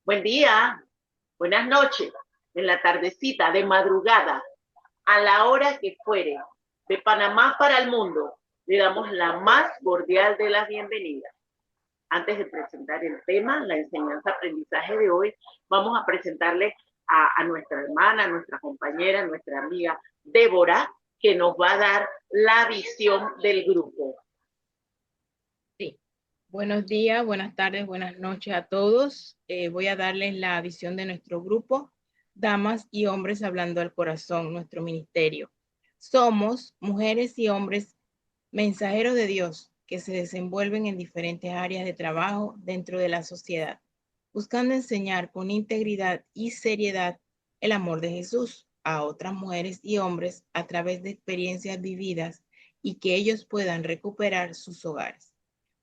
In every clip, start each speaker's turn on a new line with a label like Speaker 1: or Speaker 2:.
Speaker 1: Buen día, buenas noches, en la tardecita, de madrugada, a la hora que fuere, de Panamá para el mundo, le damos la más cordial de las bienvenidas. Antes de presentar el tema, la enseñanza-aprendizaje de hoy, vamos a presentarle a nuestra hermana, a nuestra compañera, a nuestra amiga Débora, que nos va a dar la visión del grupo.
Speaker 2: Sí. Buenos días, buenas tardes, buenas noches a todos. Voy a darles la visión de nuestro grupo, Damas y Hombres Hablando al Corazón, nuestro ministerio. Somos mujeres y hombres mensajeros de Dios que se desenvuelven en diferentes áreas de trabajo dentro de la sociedad, buscando enseñar con integridad y seriedad el amor de Jesús a otras mujeres y hombres a través de experiencias vividas y que ellos puedan recuperar sus hogares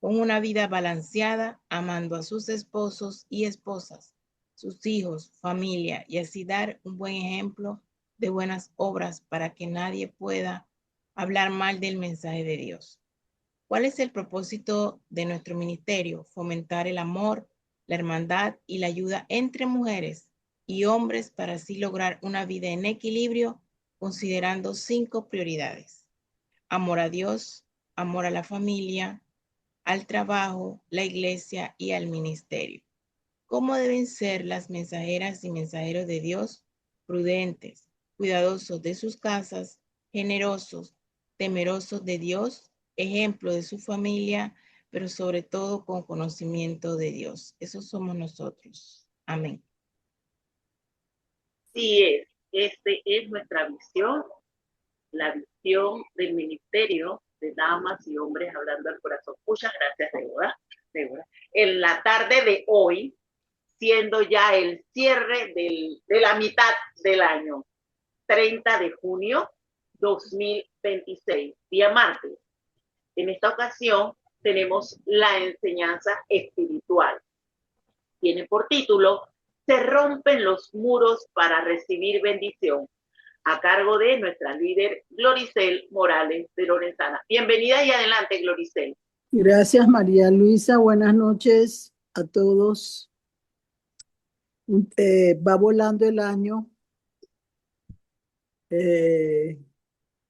Speaker 2: con una vida balanceada, amando a sus esposos y esposas, sus hijos, familia, y así dar un buen ejemplo de buenas obras para que nadie pueda hablar mal del mensaje de Dios. ¿Cuál es el propósito de nuestro ministerio? Fomentar el amor, la hermandad y la ayuda entre mujeres y hombres para así lograr una vida en equilibrio, considerando 5 prioridades: amor a Dios, amor a la familia, al trabajo, la iglesia y al ministerio. ¿Cómo deben ser las mensajeras y mensajeros de Dios? Prudentes, cuidadosos de sus casas, generosos, temerosos de Dios, ejemplo de su familia, pero sobre todo con conocimiento de Dios. Esos somos nosotros. Amén.
Speaker 1: Sí esta es nuestra visión, la visión del Ministerio de Damas y Hombres Hablando al Corazón. Muchas gracias, Débora. En la tarde de hoy, siendo ya el cierre de la mitad del año, 30 de junio 2026, día martes. En esta ocasión tenemos la enseñanza espiritual. Tiene por título Se rompen los muros para recibir bendición, a cargo de nuestra líder Gloricel Morales de Lorenzana. Bienvenida y adelante, Gloricel.
Speaker 3: Gracias, María Luisa. Buenas noches a todos. Va volando el año. Eh,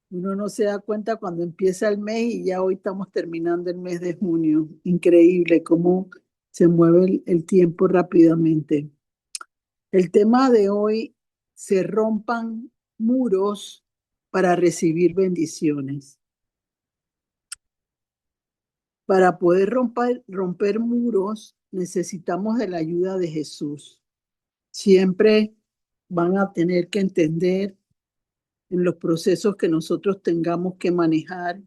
Speaker 3: Uno no se da cuenta cuando empieza el mes y ya hoy estamos terminando el mes de junio. Increíble cómo se mueve el tiempo rápidamente. El tema de hoy: se rompan muros para recibir bendiciones. Para poder romper muros, necesitamos de la ayuda de Jesús. Siempre van a tener que entender en los procesos que nosotros tengamos que manejar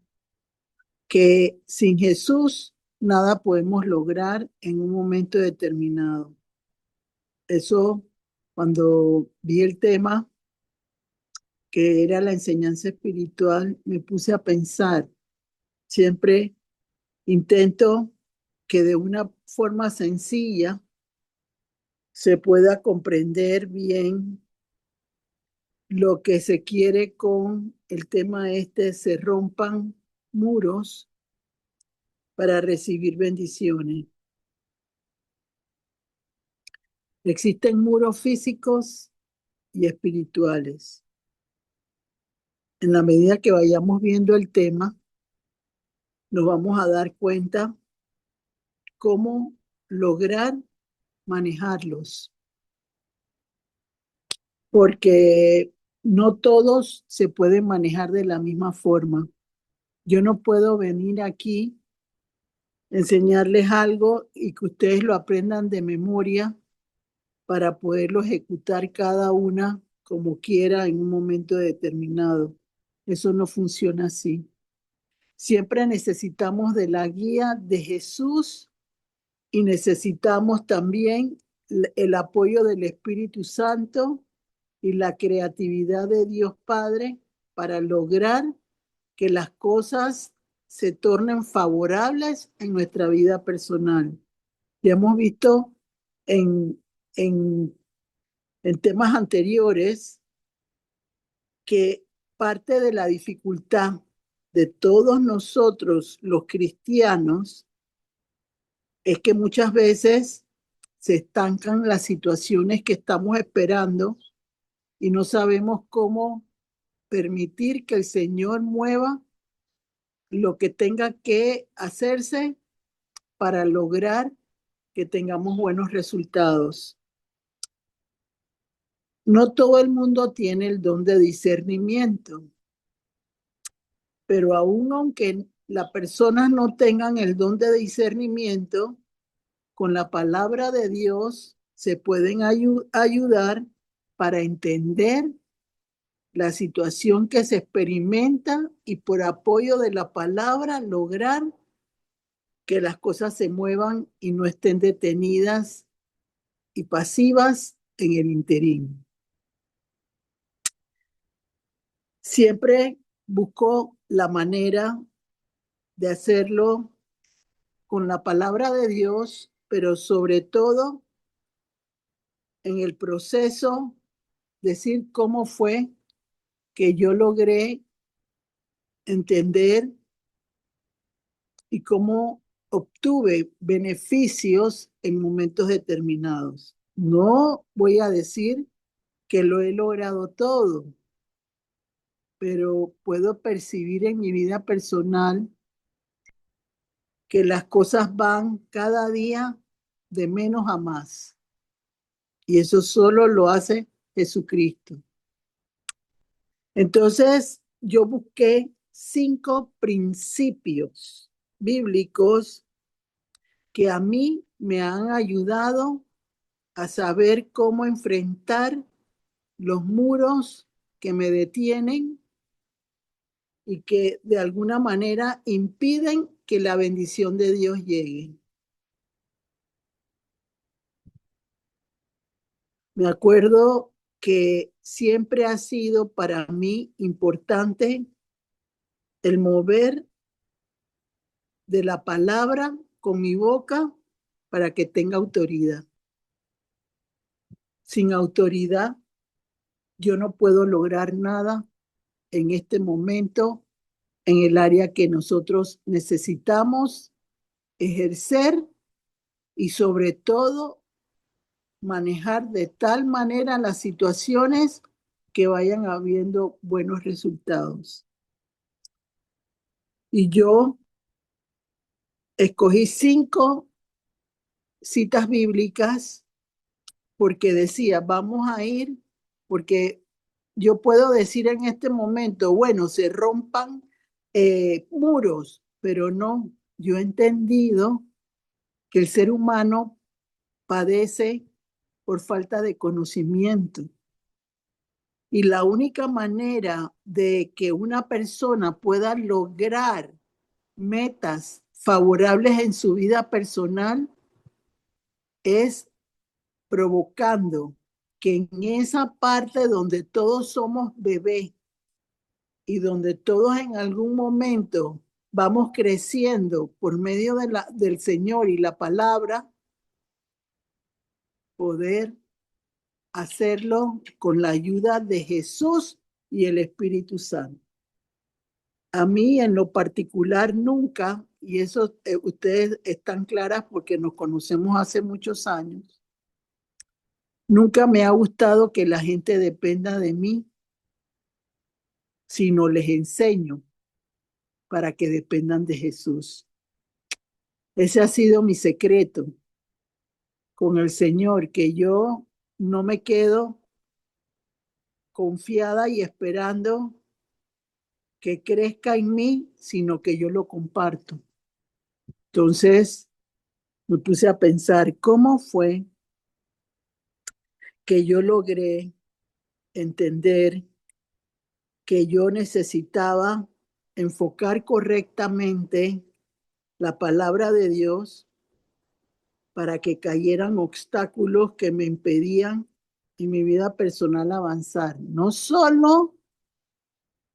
Speaker 3: que sin Jesús nada podemos lograr en un momento determinado. Eso, cuando vi el tema que era la enseñanza espiritual, me puse a pensar. Siempre intento que de una forma sencilla se pueda comprender bien lo que se quiere con el tema este: se rompan muros para recibir bendiciones. Existen muros físicos y espirituales. En la medida que vayamos viendo el tema, nos vamos a dar cuenta cómo lograr manejarlos, porque no todos se pueden manejar de la misma forma. Yo no puedo venir aquí, enseñarles algo y que ustedes lo aprendan de memoria para poderlo ejecutar cada una como quiera en un momento determinado. Eso no funciona así. Siempre necesitamos de la guía de Jesús y necesitamos también el apoyo del Espíritu Santo y la creatividad de Dios Padre para lograr que las cosas se tornen favorables en nuestra vida personal. Ya hemos visto en, en, en temas anteriores que parte de la dificultad de todos nosotros los cristianos es que muchas veces se estancan las situaciones que estamos esperando y no sabemos cómo permitir que el Señor mueva lo que tenga que hacerse para lograr que tengamos buenos resultados. No todo el mundo tiene el don de discernimiento, pero aun aunque las personas no tengan el don de discernimiento, con la palabra de Dios se pueden ayudar para entender la situación que se experimenta y por apoyo de la palabra lograr que las cosas se muevan y no estén detenidas y pasivas en el interín. Siempre busco la manera de hacerlo con la palabra de Dios, pero sobre todo en el proceso, decir cómo fue que yo logré entender y cómo obtuve beneficios en momentos determinados. No voy a decir que lo he logrado todo, pero puedo percibir en mi vida personal que las cosas van cada día de menos a más. Y eso solo lo hace Jesucristo. Entonces, yo busqué 5 principios bíblicos que a mí me han ayudado a saber cómo enfrentar los muros que me detienen y que de alguna manera impiden que la bendición de Dios llegue. Me acuerdo que siempre ha sido para mí importante el mover de la palabra con mi boca para que tenga autoridad. Sin autoridad, yo no puedo lograr nada en este momento en el área que nosotros necesitamos ejercer y sobre todo manejar de tal manera las situaciones que vayan habiendo buenos resultados. Y yo escogí 5 citas bíblicas porque decía, vamos a ir, porque yo puedo decir en este momento, bueno, se rompan muros, pero no, yo he entendido que el ser humano padece por falta de conocimiento. Y la única manera de que una persona pueda lograr metas favorables en su vida personal es provocando que en esa parte donde todos somos bebés y donde todos en algún momento vamos creciendo por medio del Señor y la palabra, poder hacerlo con la ayuda de Jesús y el Espíritu Santo. A mí en lo particular nunca, y eso ustedes están claras porque nos conocemos hace muchos años, nunca me ha gustado que la gente dependa de mí, sino les enseño para que dependan de Jesús. Ese ha sido mi secreto con el Señor, que yo no me quedo confiada y esperando que crezca en mí, sino que yo lo comparto. Entonces me puse a pensar cómo fue que yo logré entender que yo necesitaba enfocar correctamente la palabra de Dios para que cayeran obstáculos que me impedían en mi vida personal avanzar, no solo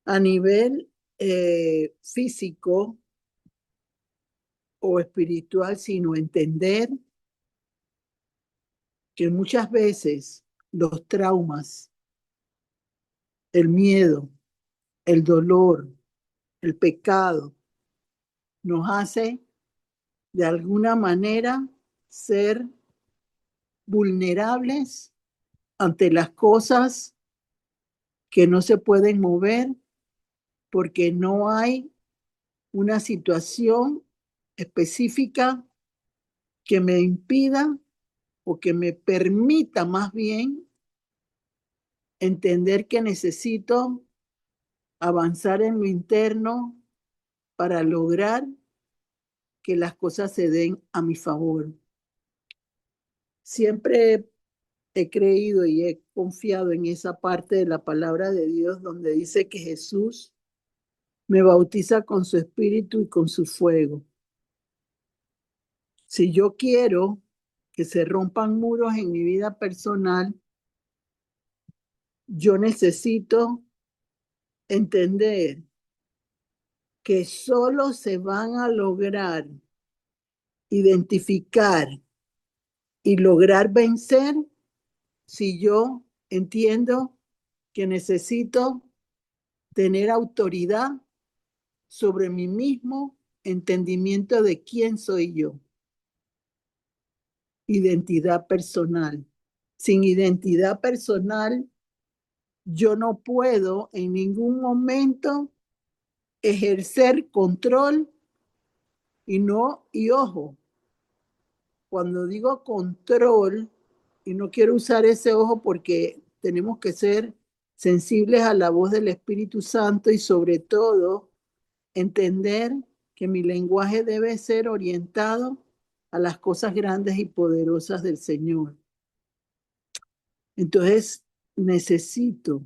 Speaker 3: a nivel físico o espiritual, sino entender que muchas veces los traumas, el miedo, el dolor, el pecado, nos hace de alguna manera ser vulnerables ante las cosas que no se pueden mover porque no hay una situación específica que me impida o que me permita más bien entender que necesito avanzar en lo interno para lograr que las cosas se den a mi favor. Siempre he creído y he confiado en esa parte de la palabra de Dios donde dice que Jesús me bautiza con su espíritu y con su fuego. Si yo quiero que se rompan muros en mi vida personal, yo necesito entender que solo se van a lograr identificar y lograr vencer si yo entiendo que necesito tener autoridad sobre mi mismo entendimiento de quién soy yo. Identidad personal. Sin identidad personal, yo no puedo en ningún momento ejercer control y ojo, cuando digo control, y no quiero usar ese ojo porque tenemos que ser sensibles a la voz del Espíritu Santo y sobre todo entender que mi lenguaje debe ser orientado a las cosas grandes y poderosas del Señor. Entonces, necesito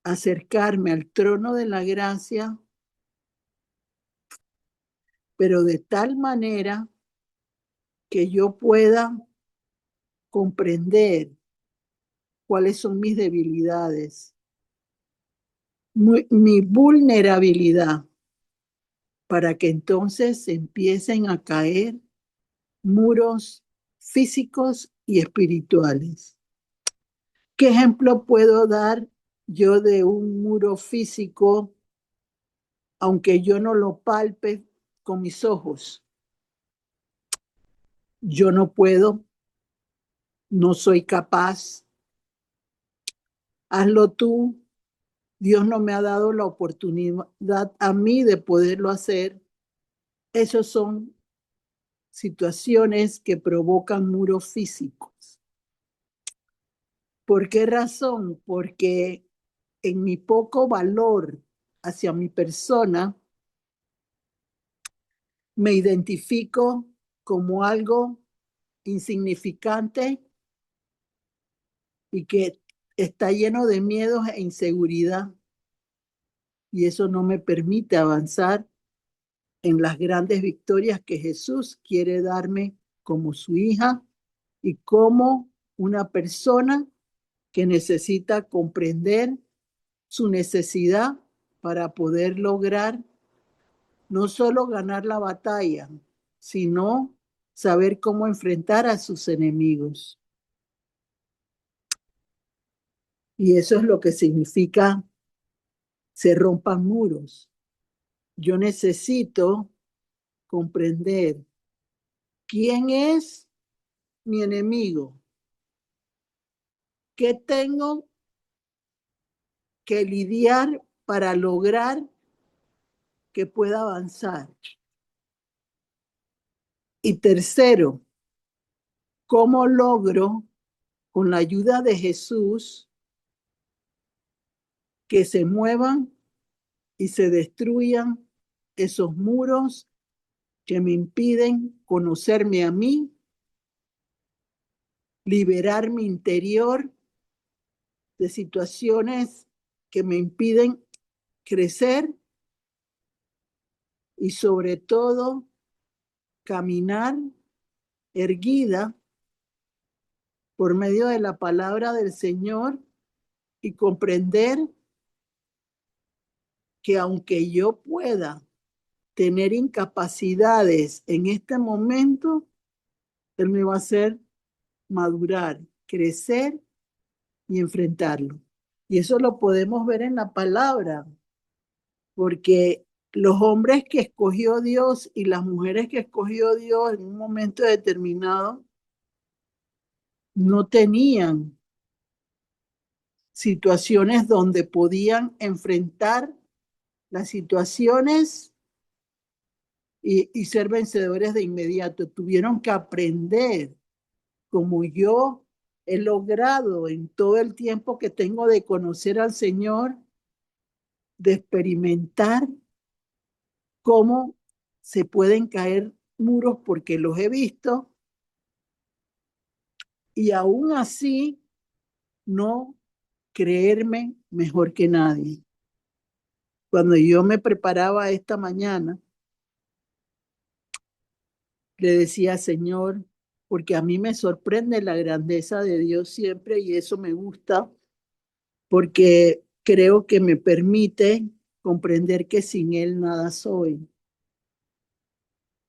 Speaker 3: acercarme al trono de la gracia, pero de tal manera que yo pueda comprender cuáles son mis debilidades, mi vulnerabilidad, para que entonces empiecen a caer muros físicos y espirituales. ¿Qué ejemplo puedo dar yo de un muro físico, aunque yo no lo palpe con mis ojos? Yo no puedo, no soy capaz. Hazlo tú. Dios no me ha dado la oportunidad a mí de poderlo hacer. Esas son situaciones que provocan muros físicos. ¿Por qué razón? Porque en mi poco valor hacia mi persona, me identifico como algo insignificante y que está lleno de miedos e inseguridad. Y eso no me permite avanzar en las grandes victorias que Jesús quiere darme como su hija y como una persona que necesita comprender su necesidad para poder lograr no solo ganar la batalla, sino saber cómo enfrentar a sus enemigos. Y eso es lo que significa se rompan muros. Yo necesito comprender quién es mi enemigo, qué tengo que lidiar para lograr que pueda avanzar. Y tercero, cómo logro, con la ayuda de Jesús, que se muevan y se destruyan esos muros que me impiden conocerme a mí, liberar mi interior de situaciones que me impiden crecer y sobre todo caminar erguida por medio de la palabra del Señor y comprender que aunque yo pueda tener incapacidades en este momento, Él me va a hacer madurar, crecer y enfrentarlo. Y eso lo podemos ver en la palabra, porque los hombres que escogió Dios y las mujeres que escogió Dios en un momento determinado no tenían situaciones donde podían enfrentar las situaciones y ser vencedores de inmediato. Tuvieron que aprender, como yo he logrado en todo el tiempo que tengo de conocer al Señor, de experimentar cómo se pueden caer muros porque los he visto y aún así no creerme mejor que nadie. Cuando yo me preparaba esta mañana, le decía, Señor, porque a mí me sorprende la grandeza de Dios siempre y eso me gusta porque creo que me permite comprender que sin Él nada soy.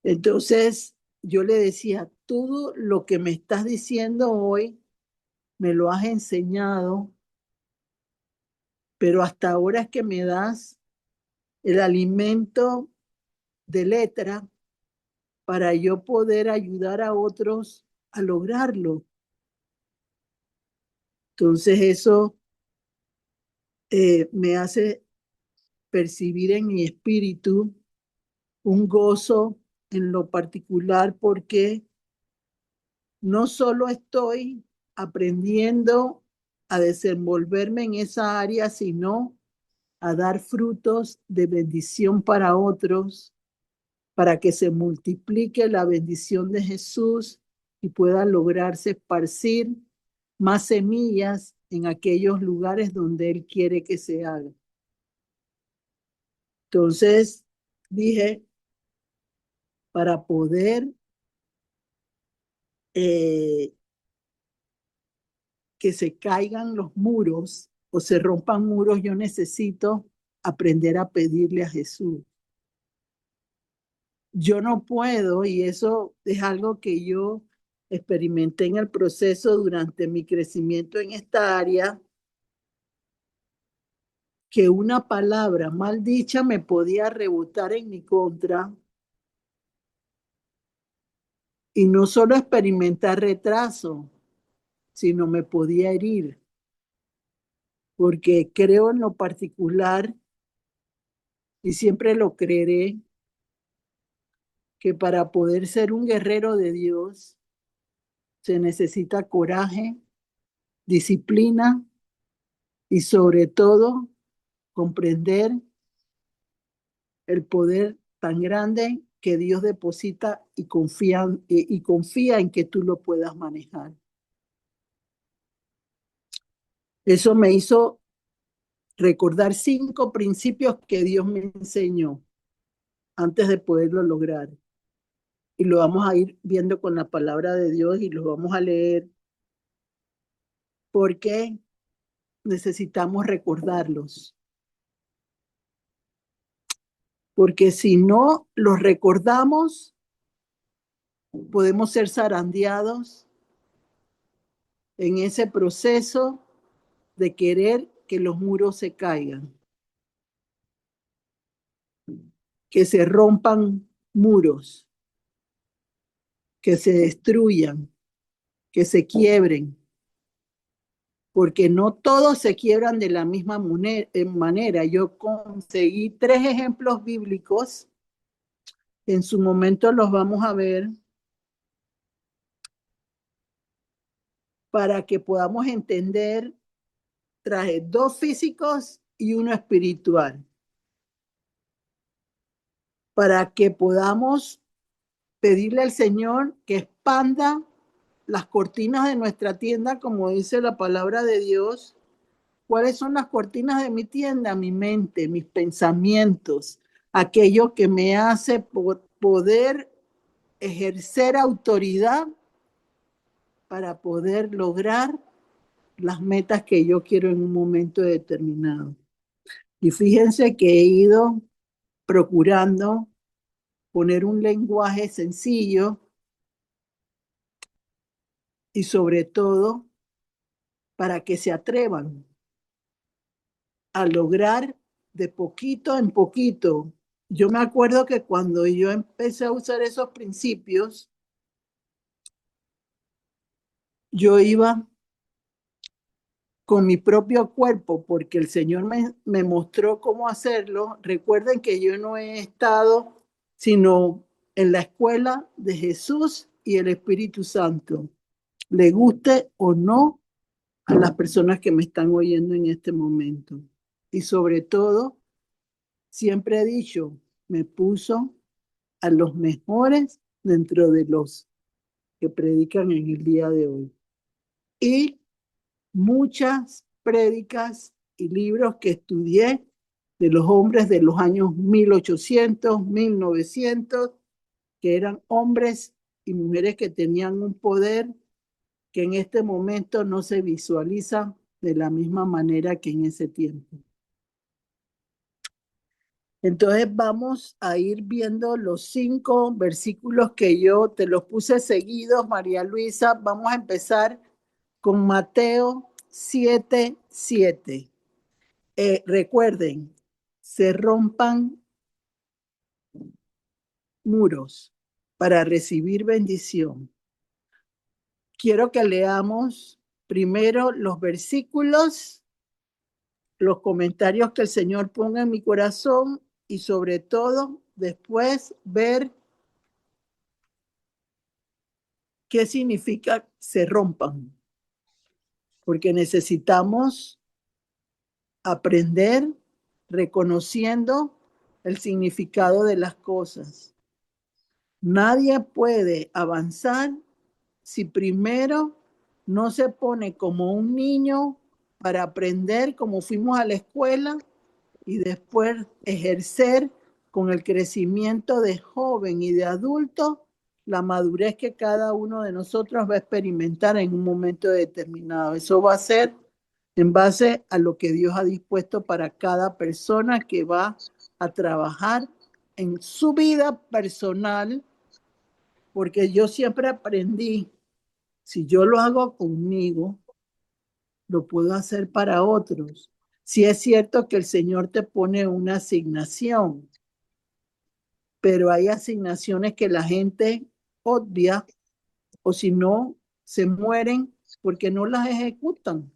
Speaker 3: Entonces yo le decía, todo lo que me estás diciendo hoy me lo has enseñado, pero hasta ahora es que me das el alimento de letra para yo poder ayudar a otros a lograrlo. Entonces eso me hace percibir en mi espíritu un gozo en lo particular porque no solo estoy aprendiendo a desenvolverme en esa área, sino a dar frutos de bendición para otros, para que se multiplique la bendición de Jesús y pueda lograrse esparcir más semillas en aquellos lugares donde Él quiere que se haga. Entonces dije, para poder eh, que se caigan los muros o se rompan muros, yo necesito aprender a pedirle a Jesús. Yo no puedo, y eso es algo que yo experimenté en el proceso durante mi crecimiento en esta área, que una palabra mal dicha me podía rebotar en mi contra y no solo experimentar retraso, sino me podía herir, porque creo en lo particular y siempre lo creeré, que para poder ser un guerrero de Dios se necesita coraje, disciplina y sobre todo comprender el poder tan grande que Dios deposita y confía en que tú lo puedas manejar. Eso me hizo recordar 5 principios que Dios me enseñó antes de poderlo lograr. Y lo vamos a ir viendo con la palabra de Dios y lo vamos a leer porque necesitamos recordarlos. Porque si no los recordamos, podemos ser zarandeados en ese proceso de querer que los muros se caigan, que se rompan muros, que se destruyan, que se quiebren, porque no todos se quiebran de la misma manera. Yo conseguí 3 ejemplos bíblicos, en su momento los vamos a ver, para que podamos entender. Traje 2 físicos y 1 espiritual, para que podamos pedirle al Señor que expanda las cortinas de nuestra tienda, como dice la palabra de Dios. ¿Cuáles son las cortinas de mi tienda? Mi mente, mis pensamientos, aquello que me hace poder ejercer autoridad para poder lograr las metas que yo quiero en un momento determinado. Y fíjense que he ido procurando poner un lenguaje sencillo y sobre todo para que se atrevan a lograr de poquito en poquito. Yo me acuerdo que cuando yo empecé a usar esos principios, yo iba con mi propio cuerpo, porque el Señor me mostró cómo hacerlo. Recuerden que yo no he estado sino en la escuela de Jesús y el Espíritu Santo, le guste o no a las personas que me están oyendo en este momento. Y sobre todo, siempre he dicho, me puso a los mejores dentro de los que predican en el día de hoy. Y muchas prédicas y libros que estudié de los hombres de los años 1800, 1900, que eran hombres y mujeres que tenían un poder que en este momento no se visualiza de la misma manera que en ese tiempo. Entonces vamos a ir viendo los 5 versículos que yo te los puse seguidos, María Luisa. Vamos a empezar con Mateo 7:7. Recuerden, se rompan muros para recibir bendición. Quiero que leamos primero los versículos, los comentarios que el Señor ponga en mi corazón y sobre todo después ver qué significa se rompan, porque necesitamos aprender reconociendo el significado de las cosas. Nadie puede avanzar si primero no se pone como un niño para aprender como fuimos a la escuela y después ejercer con el crecimiento de joven y de adulto la madurez que cada uno de nosotros va a experimentar en un momento determinado. Eso va a ser en base a lo que Dios ha dispuesto para cada persona que va a trabajar en su vida personal, porque yo siempre aprendí, si yo lo hago conmigo, lo puedo hacer para otros. Sí es cierto que el Señor te pone una asignación, pero hay asignaciones que la gente obvia o si no, se mueren porque no las ejecutan.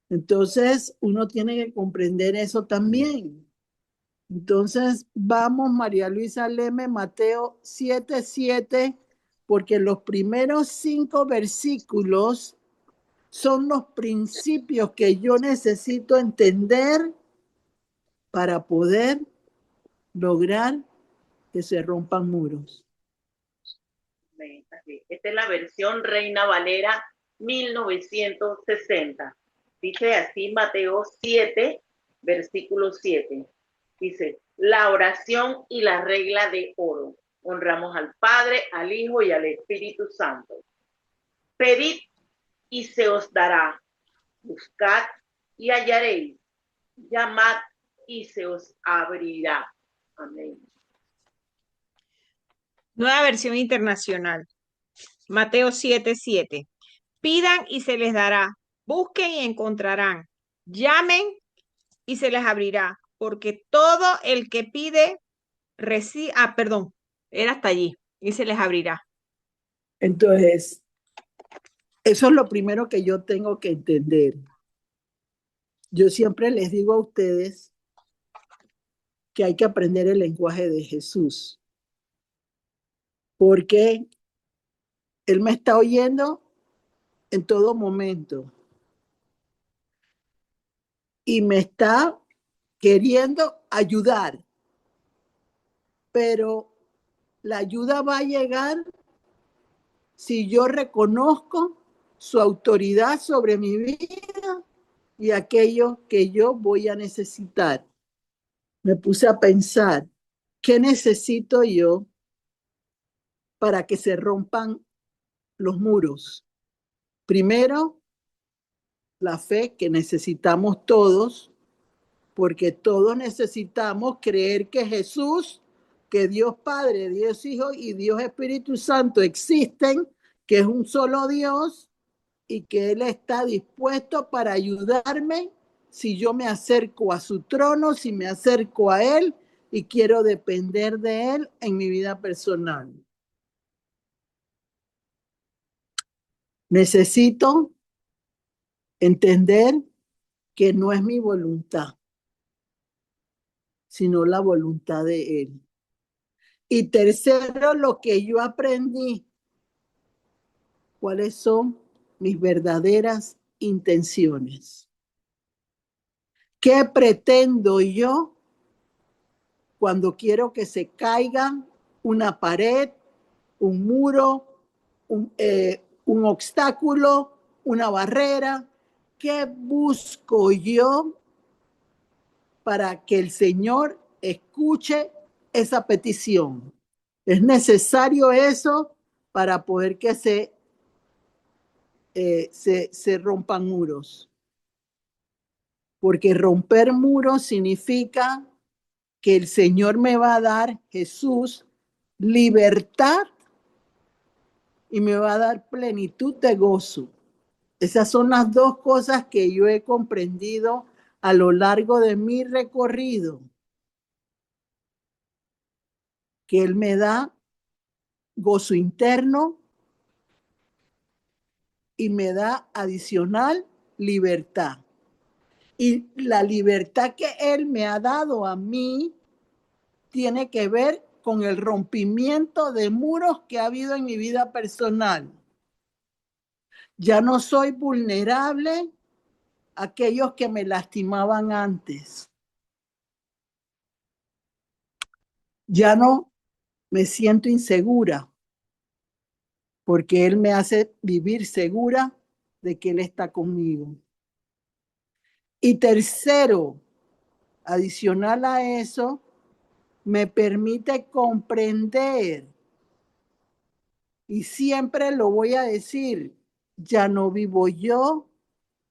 Speaker 3: Entonces, uno tiene que comprender eso también. Entonces, vamos, María Luisa, léeme Mateo 7:7, porque los primeros 5 versículos son los principios que yo necesito entender para poder lograr que se rompan muros.
Speaker 1: Esta es la versión Reina Valera 1960. Dice así Mateo 7, versículo 7. Dice, la oración y la regla de oro. Honramos al Padre, al Hijo y al Espíritu Santo. Pedid y se os dará. Buscad y hallaréis. Llamad y se os abrirá. Amén.
Speaker 4: Nueva versión internacional. Mateo 7:7. Pidan y se les dará. Busquen y encontrarán. Llamen y se les abrirá. Porque todo el que pide, recibe. Perdón. Era hasta allí. Y se les abrirá.
Speaker 3: Entonces, eso es lo primero que yo tengo que entender. Yo siempre les digo a ustedes que hay que aprender el lenguaje de Jesús, porque Él me está oyendo en todo momento y me está queriendo ayudar, pero la ayuda va a llegar si yo reconozco su autoridad sobre mi vida y aquello que yo voy a necesitar. Me puse a pensar, ¿qué necesito yo para que se rompan los muros? Primero, la fe que necesitamos todos, porque todos necesitamos creer que Jesús, que Dios Padre, Dios Hijo y Dios Espíritu Santo existen, que es un solo Dios y que Él está dispuesto para ayudarme si yo me acerco a su trono, si me acerco a Él y quiero depender de Él en mi vida personal. Necesito entender que no es mi voluntad, sino la voluntad de Él. Y tercero, lo que yo aprendí, cuáles son mis verdaderas intenciones. ¿Qué pretendo yo cuando quiero que se caiga una pared, un muro, un obstáculo, una barrera? ¿Qué busco yo para que el Señor escuche esa petición? Es necesario eso para poder que se rompan muros. Porque romper muros significa que el Señor me va a dar, Jesús, libertad y me va a dar plenitud de gozo. Esas son las dos cosas que yo he comprendido a lo largo de mi recorrido. Que Él me da gozo interno y me da adicional libertad. Y la libertad que Él me ha dado a mí tiene que ver con el rompimiento de muros que ha habido en mi vida personal. Ya no soy vulnerable a aquellos que me lastimaban antes. Ya no me siento insegura porque Él me hace vivir segura de que Él está conmigo. Y tercero, adicional a eso, me permite comprender, y siempre lo voy a decir, ya no vivo yo,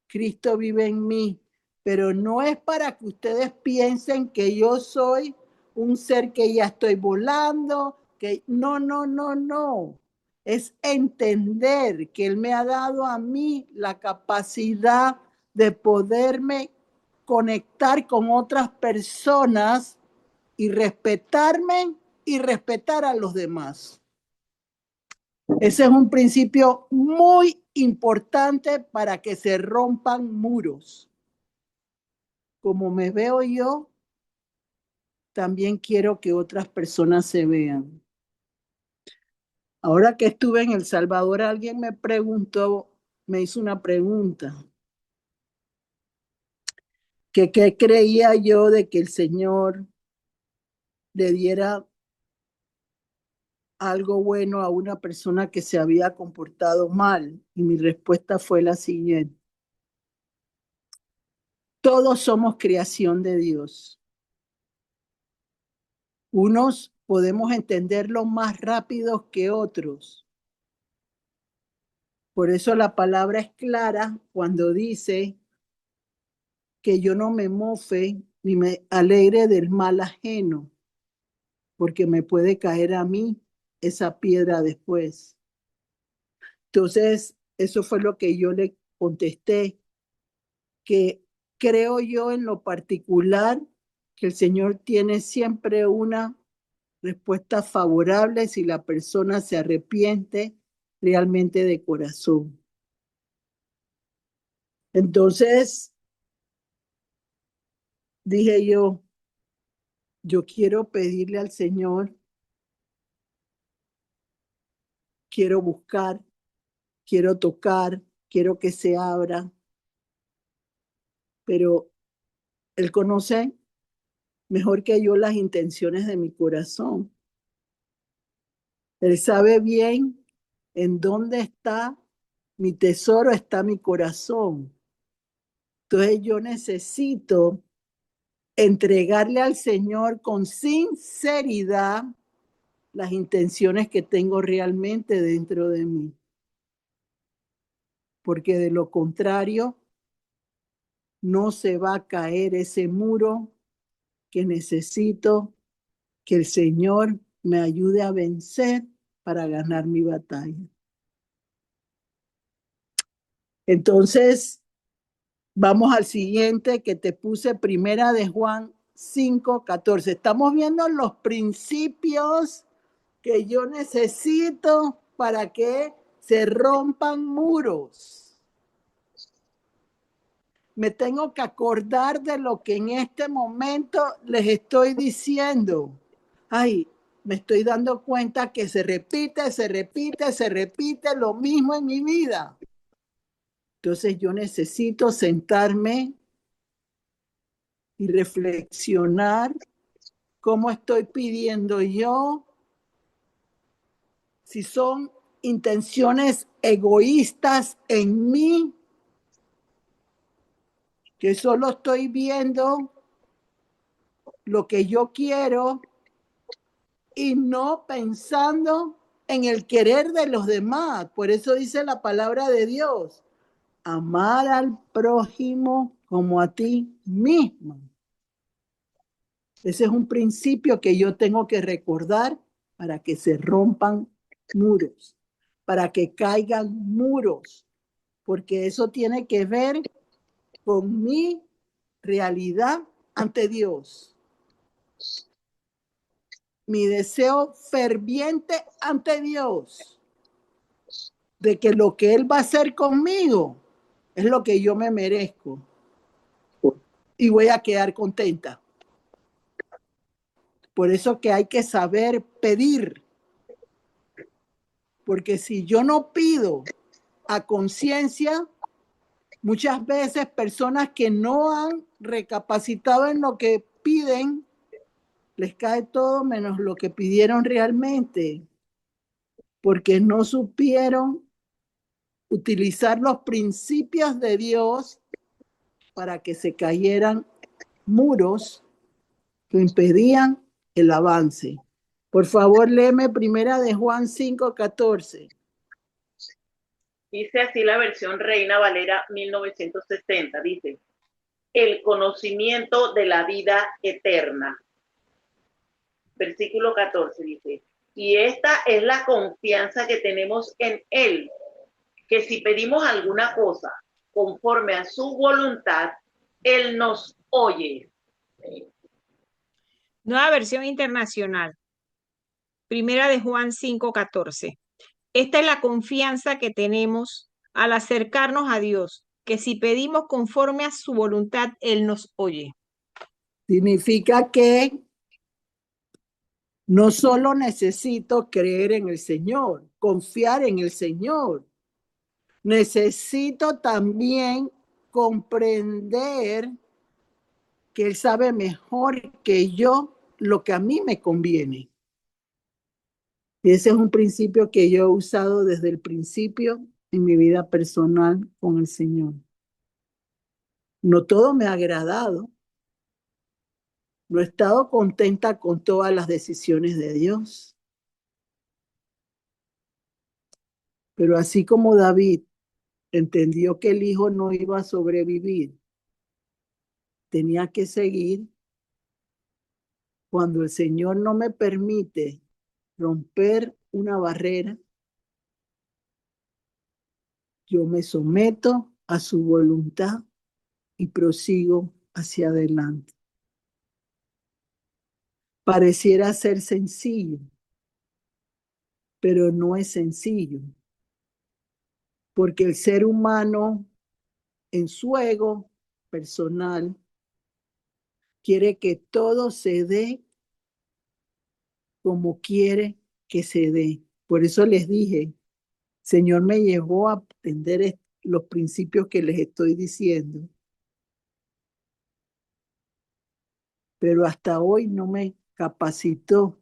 Speaker 3: Cristo vive en mí, pero no es para que ustedes piensen que yo soy un ser que ya estoy volando, que no. Es entender que Él me ha dado a mí la capacidad de poderme conectar con otras personas y respetarme y respetar a los demás. Ese es un principio muy importante para que se rompan muros. Como me veo yo, también quiero que otras personas se vean. Ahora que estuve en El Salvador, alguien me preguntó, me hizo una pregunta, que qué creía yo de que el Señor le diera algo bueno a una persona que se había comportado mal. Y mi respuesta fue la siguiente. Todos somos creación de Dios. Unos podemos entenderlo más rápido que otros. Por eso la palabra es clara cuando dice que yo no me mofe ni me alegre del mal ajeno, porque me puede caer a mí esa piedra después. Entonces, eso fue lo que yo le contesté, que creo yo en lo particular que el Señor tiene siempre una respuesta favorable si la persona se arrepiente realmente de corazón. Entonces, dije yo quiero pedirle al Señor, quiero buscar, quiero tocar, quiero que se abra, pero Él conoce mejor que yo las intenciones de mi corazón. Él sabe bien en dónde está mi tesoro, está mi corazón. Entonces yo necesito entregarle al Señor con sinceridad las intenciones que tengo realmente dentro de mí. Porque de lo contrario, no se va a caer ese muro que necesito que el Señor me ayude a vencer para ganar mi batalla. Entonces, vamos al siguiente que te puse, Primera de Juan 5:14. Estamos viendo los principios que yo necesito para que se rompan muros. Me tengo que acordar de lo que en este momento les estoy diciendo. Ay, me estoy dando cuenta que se repite lo mismo en mi vida. Entonces yo necesito sentarme y reflexionar cómo estoy pidiendo yo, si son intenciones egoístas en mí, que solo estoy viendo lo que yo quiero y no pensando en el querer de los demás. Por eso dice la palabra de Dios, amar al prójimo como a ti mismo. Ese es un principio que yo tengo que recordar para que se rompan muros, para que caigan muros, porque eso tiene que ver con mi realidad ante Dios. Mi deseo ferviente ante Dios de que lo que Él va a hacer conmigo es lo que yo me merezco y voy a quedar contenta. Por eso que hay que saber pedir, porque si yo no pido a conciencia, muchas veces personas que no han recapacitado en lo que piden, les cae todo menos lo que pidieron realmente, porque no supieron utilizar los principios de Dios para que se cayeran muros que impedían el avance. Por favor, léeme primera de Juan 5:14.
Speaker 1: Dice así la versión Reina Valera 1960. Dice, el conocimiento de la vida eterna. Versículo 14 dice, y esta es la confianza que tenemos en Él, que si pedimos alguna cosa conforme a su voluntad, Él nos oye.
Speaker 4: Nueva versión internacional. Primera de Juan 5:14. Esta es la confianza que tenemos al acercarnos a Dios, que si pedimos conforme a su voluntad, Él nos oye.
Speaker 3: Significa que no solo necesito creer en el Señor, confiar en el Señor, necesito también comprender que Él sabe mejor que yo lo que a mí me conviene. Y ese es un principio que yo he usado desde el principio en mi vida personal con el Señor. No todo me ha agradado. No he estado contenta con todas las decisiones de Dios. Pero así como David entendió que el hijo no iba a sobrevivir, tenía que seguir. Cuando el Señor no me permite romper una barrera, yo me someto a su voluntad y prosigo hacia adelante. Pareciera ser sencillo, pero no es sencillo, porque el ser humano en su ego personal quiere que todo se dé como quiere que se dé. Por eso les dije, Señor me llevó a aprender los principios que les estoy diciendo, pero hasta hoy no me capacitó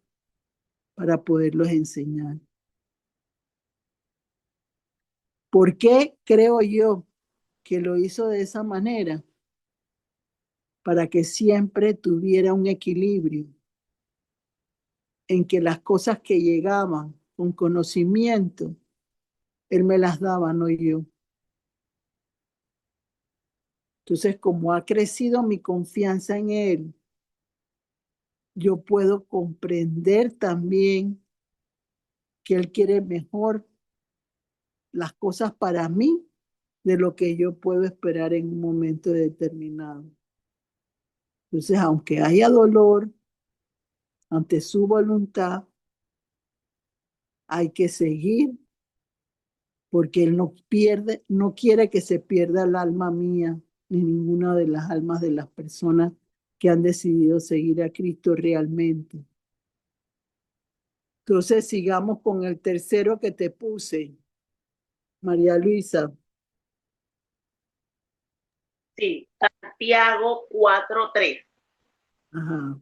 Speaker 3: para poderlos enseñar. ¿Por qué creo yo que lo hizo de esa manera? Para que siempre tuviera un equilibrio en que las cosas que llegaban con conocimiento, Él me las daba, no yo. Entonces, como ha crecido mi confianza en Él, yo puedo comprender también que Él quiere mejor las cosas para mí de lo que yo puedo esperar en un momento determinado. Entonces, aunque haya dolor ante su voluntad, hay que seguir porque Él no pierde, no quiere que se pierda el alma mía, ni ninguna de las almas de las personas que han decidido seguir a Cristo realmente. Entonces sigamos con el tercero que te puse, María Luisa.
Speaker 1: Sí, Santiago 4:3.
Speaker 3: Ajá.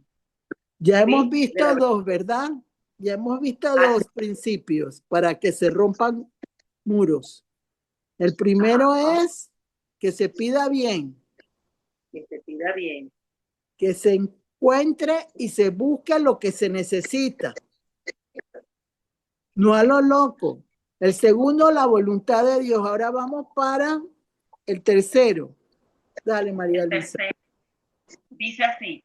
Speaker 3: Ya hemos
Speaker 1: Sí,
Speaker 3: visto dos, ¿verdad? Ya hemos visto
Speaker 1: así,
Speaker 3: dos principios para que se rompan muros. El primero
Speaker 1: ajá,
Speaker 3: es que se pida bien,
Speaker 1: que se pida bien.
Speaker 3: que se encuentre y se busque lo que se necesita, no a lo loco. El segundo, la voluntad de Dios. Ahora vamos para el tercero. Dale, María
Speaker 1: El
Speaker 3: Luisa.
Speaker 1: tercero dice así,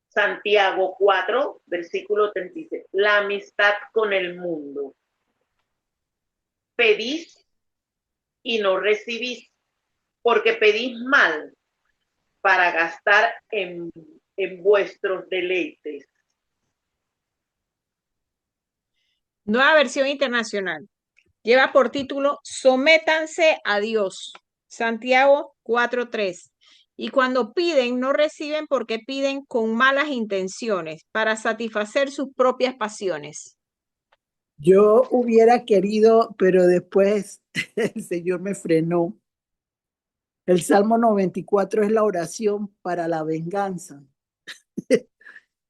Speaker 1: Santiago 4, versículo 36. La amistad con el mundo. Pedís y no recibís, porque pedís mal para gastar en vuestros deleites.
Speaker 4: Nueva versión internacional. Lleva por título Sométanse a Dios. Santiago 4:3. Y cuando piden, no reciben porque piden con malas intenciones para satisfacer sus propias pasiones.
Speaker 3: Yo hubiera querido, pero después el Señor me frenó. El Salmo 94 es la oración para la venganza.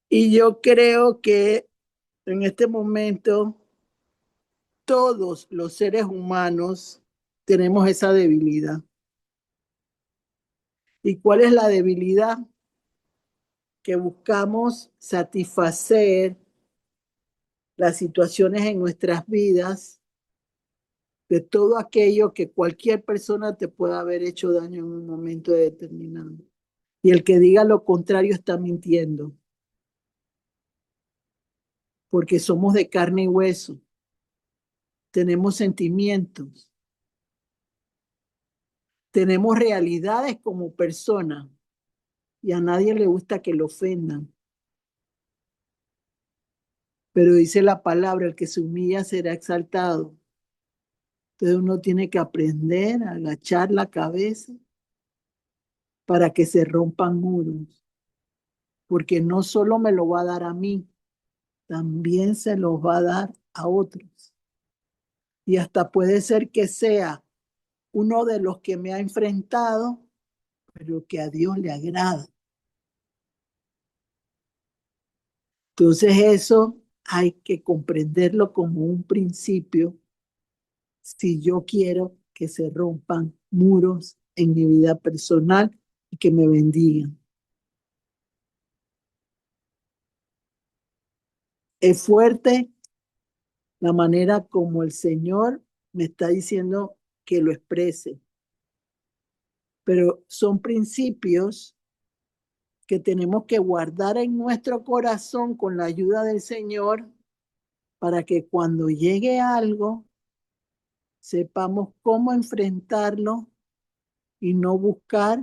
Speaker 3: Y yo creo que en este momento todos los seres humanos tenemos esa debilidad. ¿Y cuál es la debilidad? Que buscamos satisfacer las situaciones en nuestras vidas de todo aquello que cualquier persona te pueda haber hecho daño en un momento determinado. Y el que diga lo contrario está mintiendo, porque somos de carne y hueso, tenemos sentimientos, tenemos realidades como personas y a nadie le gusta que lo ofendan. Pero dice la palabra, el que se humilla será exaltado. Entonces uno tiene que aprender a agachar la cabeza para que se rompan muros, porque no solo me lo va a dar a mí, también se los va a dar a otros. Y hasta puede ser que sea uno de los que me ha enfrentado, pero que a Dios le agrada. Entonces eso hay que comprenderlo como un principio si yo quiero que se rompan muros en mi vida personal y que me bendigan. Es fuerte la manera como el Señor me está diciendo que lo exprese, pero son principios que tenemos que guardar en nuestro corazón con la ayuda del Señor para que cuando llegue algo sepamos cómo enfrentarlo y no buscar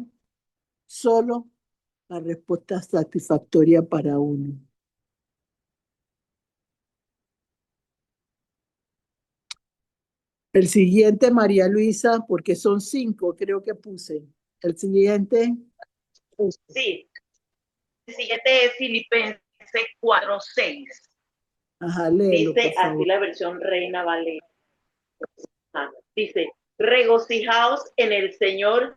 Speaker 3: solo la respuesta satisfactoria para uno. El siguiente, María Luisa, porque son 5, creo que puse. El siguiente.
Speaker 1: Sí, el siguiente es Filipenses 4:6.
Speaker 3: Ajá, léelo, por
Speaker 1: Dice así
Speaker 3: favor.
Speaker 1: la versión Reina Valera. Dice, regocijaos en el Señor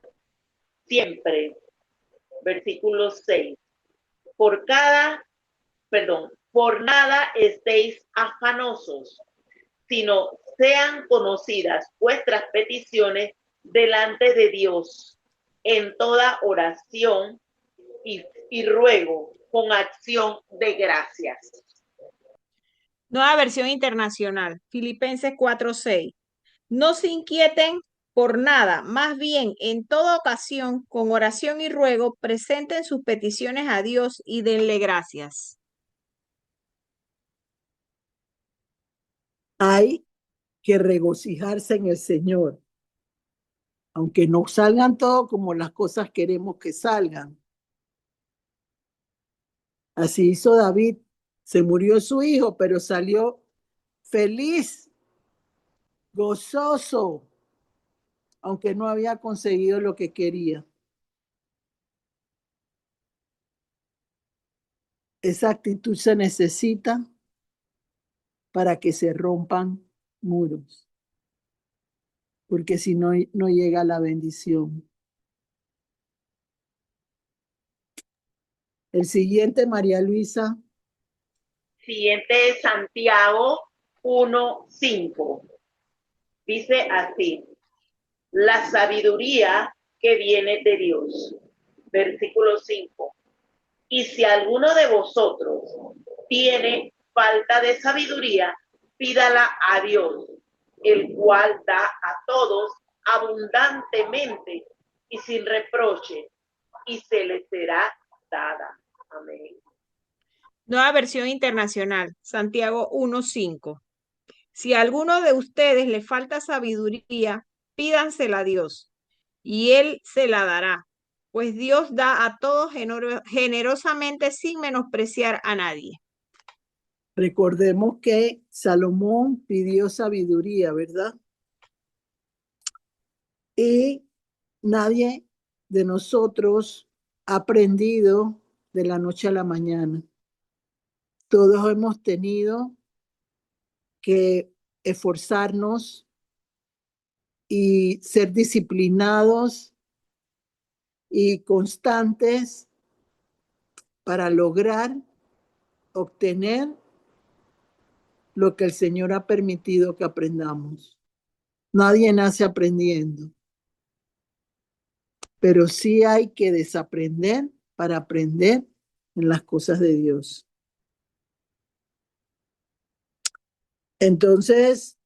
Speaker 1: siempre. Versículo 6. Por nada estéis afanosos, sino sean conocidas vuestras peticiones delante de Dios en toda oración y ruego con acción de gracias.
Speaker 4: Nueva versión internacional. Filipenses 4:6. No se inquieten por nada, más bien en toda ocasión, con oración y ruego, presenten sus peticiones a Dios y denle gracias.
Speaker 3: Hay que regocijarse en el Señor, aunque no salgan todo como las cosas queremos que salgan. Así hizo David, se murió su hijo, pero salió feliz gozoso, aunque no había conseguido lo que quería. Esa actitud se necesita para que se rompan muros, porque si no, no llega la bendición. El siguiente, María Luisa.
Speaker 1: Siguiente es Santiago 1:5. Dice así: la sabiduría que viene de Dios. Versículo 5. Y si alguno de vosotros tiene falta de sabiduría, pídala a Dios, el cual da a todos abundantemente y sin reproche, y se le será dada. Amén.
Speaker 4: Nueva versión internacional, Santiago 1:5. Si a alguno de ustedes le falta sabiduría, pídansela a Dios, y Él se la dará, pues Dios da a todos generosamente sin menospreciar a nadie.
Speaker 3: Recordemos que Salomón pidió sabiduría, ¿verdad? Y nadie de nosotros ha aprendido de la noche a la mañana. Todos hemos tenido que esforzarnos y ser disciplinados y constantes para lograr obtener lo que el Señor ha permitido que aprendamos. Nadie nace aprendiendo, pero sí hay que desaprender para aprender en las cosas de Dios. Entonces,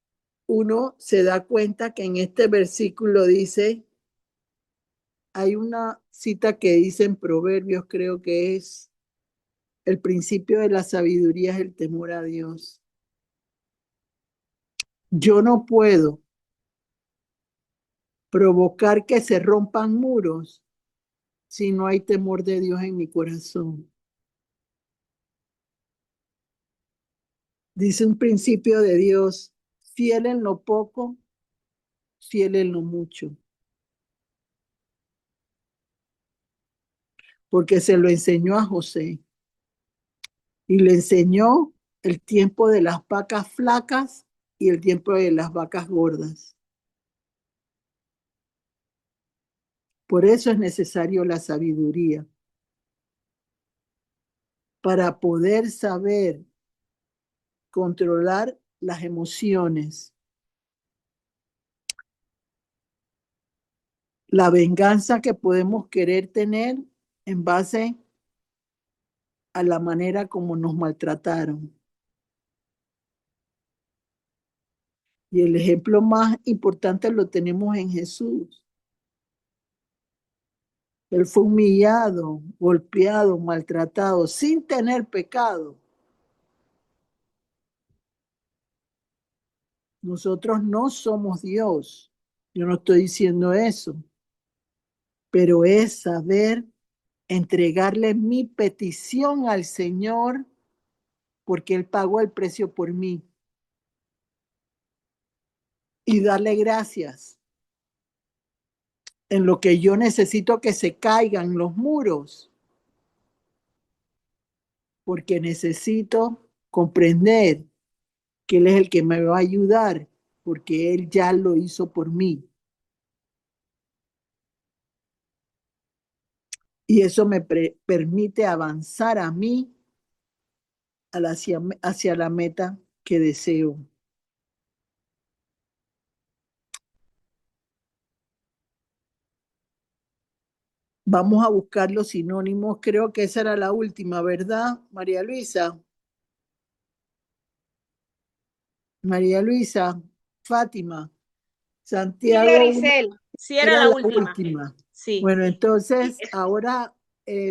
Speaker 3: uno se da cuenta que en este versículo dice, hay una cita que dice en Proverbios, creo que es, el principio de la sabiduría es el temor a Dios. Yo no puedo provocar que se rompan muros si no hay temor de Dios en mi corazón. Dice un principio de Dios, fiel en lo poco, fiel en lo mucho. Porque se lo enseñó a José y le enseñó el tiempo de las vacas flacas y el tiempo de las vacas gordas. Por eso es necesario la sabiduría, para poder saber controlar las emociones, la venganza que podemos querer tener en base a la manera como nos maltrataron. Y el ejemplo más importante lo tenemos en Jesús. Él fue humillado, golpeado, maltratado, sin tener pecado. Nosotros no somos Dios. Yo no estoy diciendo eso. Pero es saber entregarle mi petición al Señor porque Él pagó el precio por mí. Y darle gracias en lo que yo necesito que se caigan los muros. Porque necesito comprender que Él es el que me va a ayudar, porque Él ya lo hizo por mí. Y eso me permite avanzar a mí hacia la meta que deseo. Vamos a buscar los sinónimos. Creo que esa era la última, ¿verdad, María Luisa? María Luisa, Fátima,
Speaker 4: Sí,
Speaker 3: Santiago
Speaker 4: Aricel, sí era
Speaker 3: era
Speaker 4: la
Speaker 3: la
Speaker 4: última.
Speaker 3: última.
Speaker 4: Sí.
Speaker 3: Bueno, entonces ahora,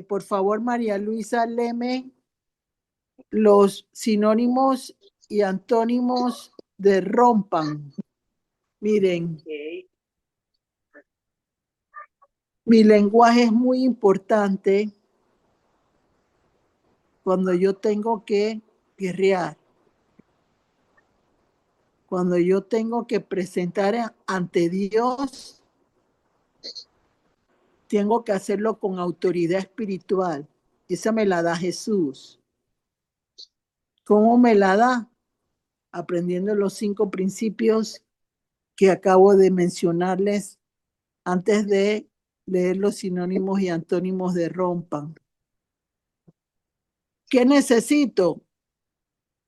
Speaker 3: por favor, María Luisa, léeme los sinónimos y antónimos de rompan. Miren,
Speaker 1: Okay.
Speaker 3: mi lenguaje es muy importante cuando yo tengo que guerrear. Cuando yo tengo que presentar ante Dios, tengo que hacerlo con autoridad espiritual. Esa me la da Jesús. ¿Cómo me la da? Aprendiendo los 5 principios que acabo de mencionarles antes de leer los sinónimos y antónimos de rompan. ¿Qué necesito?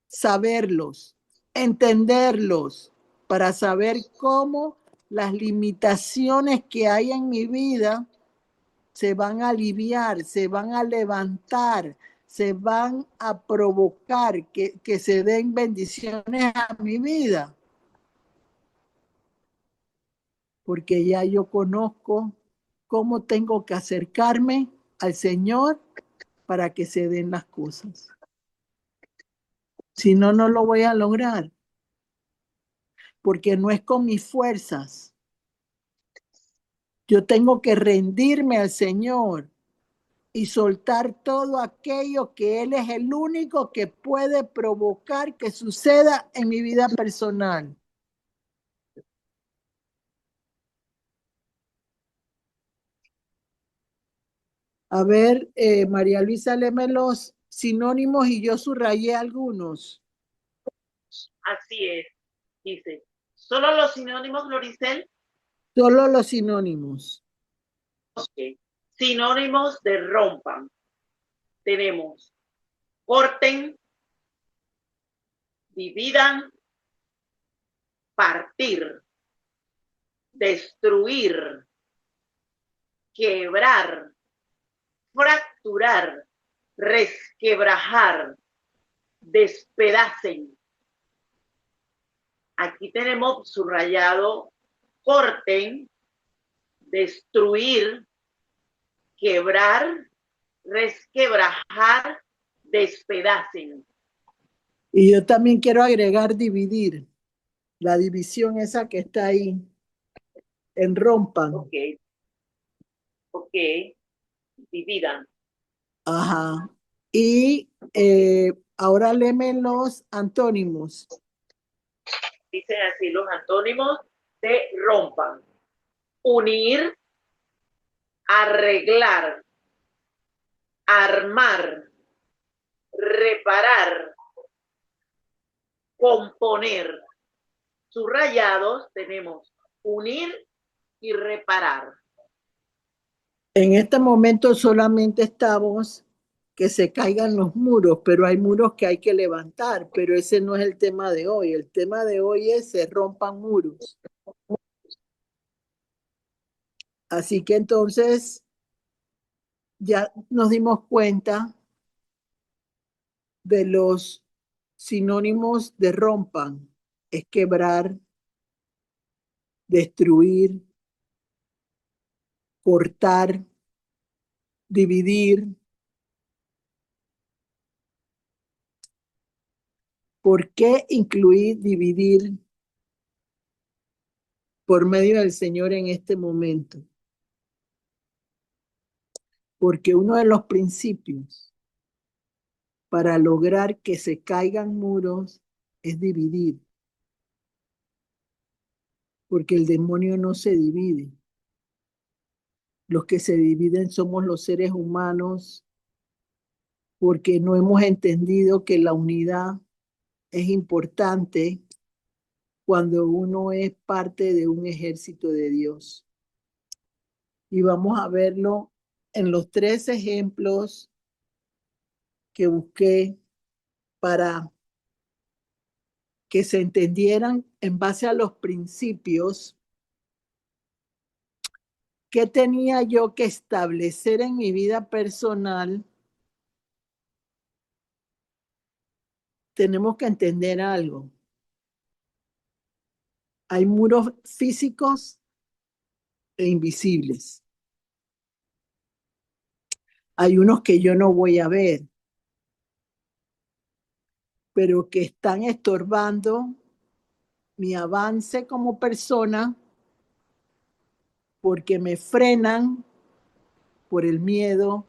Speaker 3: Saberlos, entenderlos, para saber cómo las limitaciones que hay en mi vida se van a aliviar, se van a levantar, se van a provocar que se den bendiciones a mi vida. Porque ya yo conozco cómo tengo que acercarme al Señor para que se den las cosas. Si no, no lo voy a lograr. Porque no es con mis fuerzas. Yo tengo que rendirme al Señor y soltar todo aquello que Él es el único que puede provocar que suceda en mi vida personal. A ver, María Luisa, léeme los sinónimos y yo subrayé algunos.
Speaker 1: Así es, dice. ¿Solo los sinónimos, Gloricel?
Speaker 3: Solo los sinónimos.
Speaker 1: Ok. Sinónimos de rompan. Tenemos corten, dividan, partir, destruir, quebrar, fracturar, resquebrajar, despedacen. Aquí tenemos subrayado corten, destruir, quebrar, resquebrajar, despedacen.
Speaker 3: Y yo también quiero agregar dividir. La división esa que está ahí en rompan.
Speaker 1: Ok. Ok. Dividan.
Speaker 3: Ajá. Y ahora léeme los antónimos.
Speaker 1: Dicen así los antónimos de rompan. Unir, arreglar, armar, reparar, componer. Subrayados tenemos unir y reparar.
Speaker 3: En este momento solamente estamos que se caigan los muros, pero hay muros que hay que levantar, pero ese no es el tema de hoy. El tema de hoy es se rompan muros. Así que entonces ya nos dimos cuenta de los sinónimos de rompan. Es quebrar, destruir, cortar, dividir. ¿Por qué incluir dividir por medio del Señor en este momento? Porque uno de los principios para lograr que se caigan muros es dividir. Porque el demonio no se divide. Los que se dividen somos los seres humanos porque no hemos entendido que la unidad es importante cuando uno es parte de un ejército de Dios. Y vamos a verlo en los 3 ejemplos que busqué para que se entendieran en base a los principios que tenía yo que establecer en mi vida personal. Tenemos que entender algo. Hay muros físicos e invisibles. Hay unos que yo no voy a ver, pero que están estorbando mi avance como persona porque me frenan por el miedo,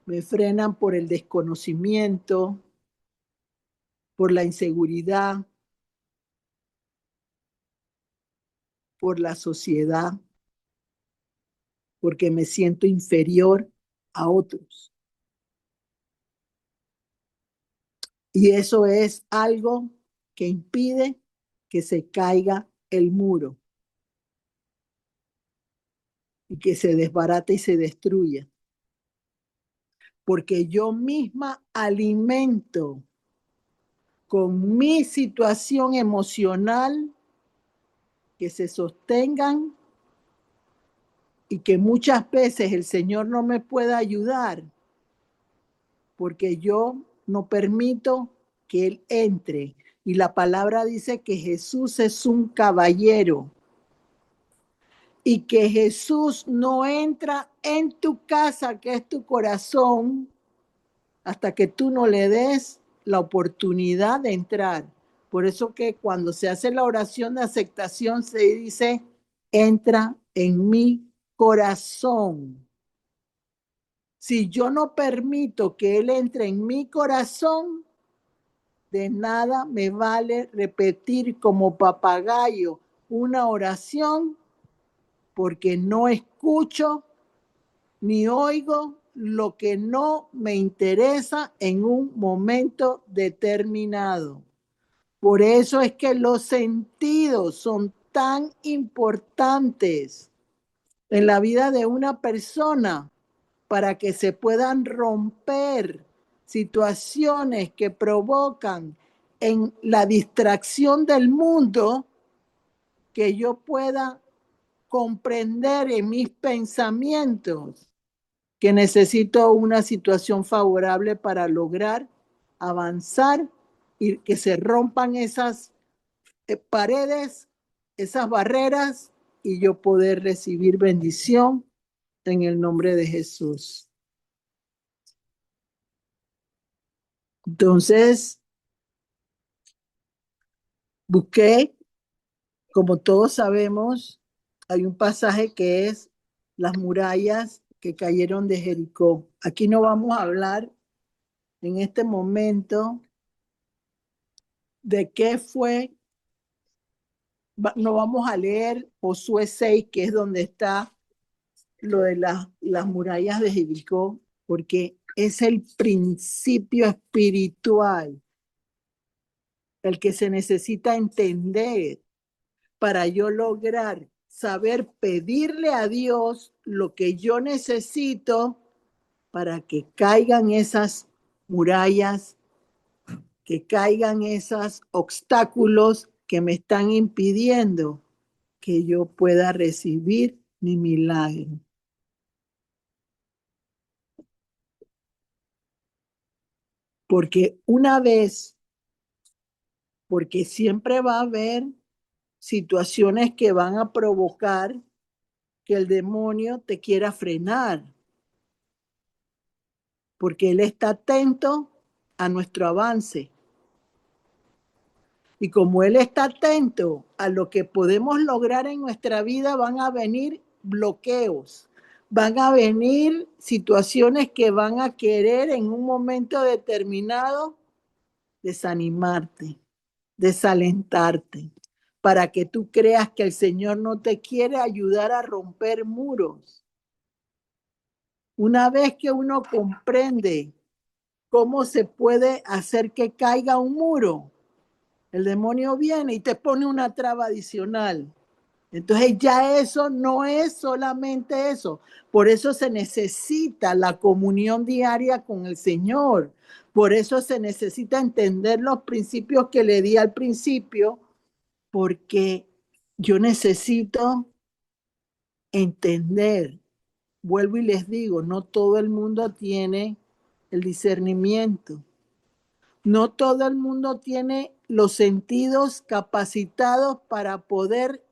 Speaker 3: me frenan por el desconocimiento, por la inseguridad, por la sociedad, porque me siento inferior a otros. Y eso es algo que impide que se caiga el muro y que se desbarate y se destruya. Porque yo misma alimento con mi situación emocional que se sostengan y que muchas veces el Señor no me pueda ayudar porque yo no permito que Él entre. Y la palabra dice que Jesús es un caballero y que Jesús no entra en tu casa, que es tu corazón, hasta que tú no le des la oportunidad de entrar. Por eso que cuando se hace la oración de aceptación se dice, entra en mi corazón. Si yo no permito que Él entre en mi corazón, de nada me vale repetir como papagayo una oración porque no escucho ni oigo lo que no me interesa en un momento determinado. Por eso es que los sentidos son tan importantes en la vida de una persona para que se puedan romper situaciones que provocan en la distracción del mundo, que yo pueda comprender en mis pensamientos que necesito una situación favorable para lograr avanzar y que se rompan esas paredes, esas barreras y yo poder recibir bendición en el nombre de Jesús. Entonces, busqué, como todos sabemos, hay un pasaje que es las murallas que cayeron de Jericó. Aquí no vamos a hablar en este momento de qué fue, no vamos a leer Josué 6, que es donde está lo de las murallas de Jericó, porque es el principio espiritual, el que se necesita entender para yo lograr saber pedirle a Dios lo que yo necesito para que caigan esas murallas, que caigan esos obstáculos que me están impidiendo que yo pueda recibir mi milagro. Porque una vez, porque siempre va a haber situaciones que van a provocar que el demonio te quiera frenar, porque él está atento a nuestro avance. Y como él está atento a lo que podemos lograr en nuestra vida, van a venir bloqueos, van a venir situaciones que van a querer en un momento determinado desanimarte, desalentarte, para que tú creas que el Señor no te quiere ayudar a romper muros. Una vez que uno comprende cómo se puede hacer que caiga un muro, el demonio viene y te pone una traba adicional. Entonces ya eso no es solamente eso. Por eso se necesita la comunión diaria con el Señor. Por eso se necesita entender los principios que le di al principio, porque yo necesito entender. Vuelvo y les digo, no todo el mundo tiene el discernimiento. No todo el mundo tiene los sentidos capacitados para poder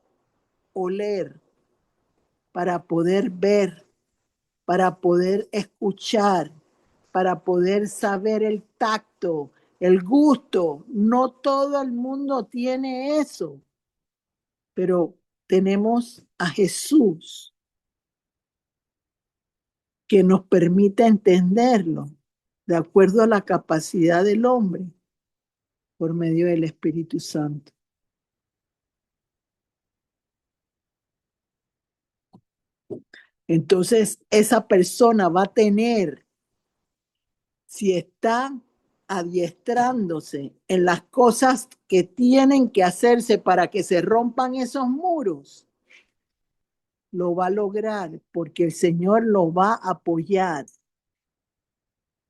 Speaker 3: oler, para poder ver, para poder escuchar, para poder saber el tacto, el gusto. No todo el mundo tiene eso, pero tenemos a Jesús que nos permite entenderlo de acuerdo a la capacidad del hombre. por medio del Espíritu Santo. Entonces, esa persona va a tener, si está adiestrándose en las cosas que tienen que hacerse para que se rompan esos muros, lo va a lograr porque el Señor lo va a apoyar.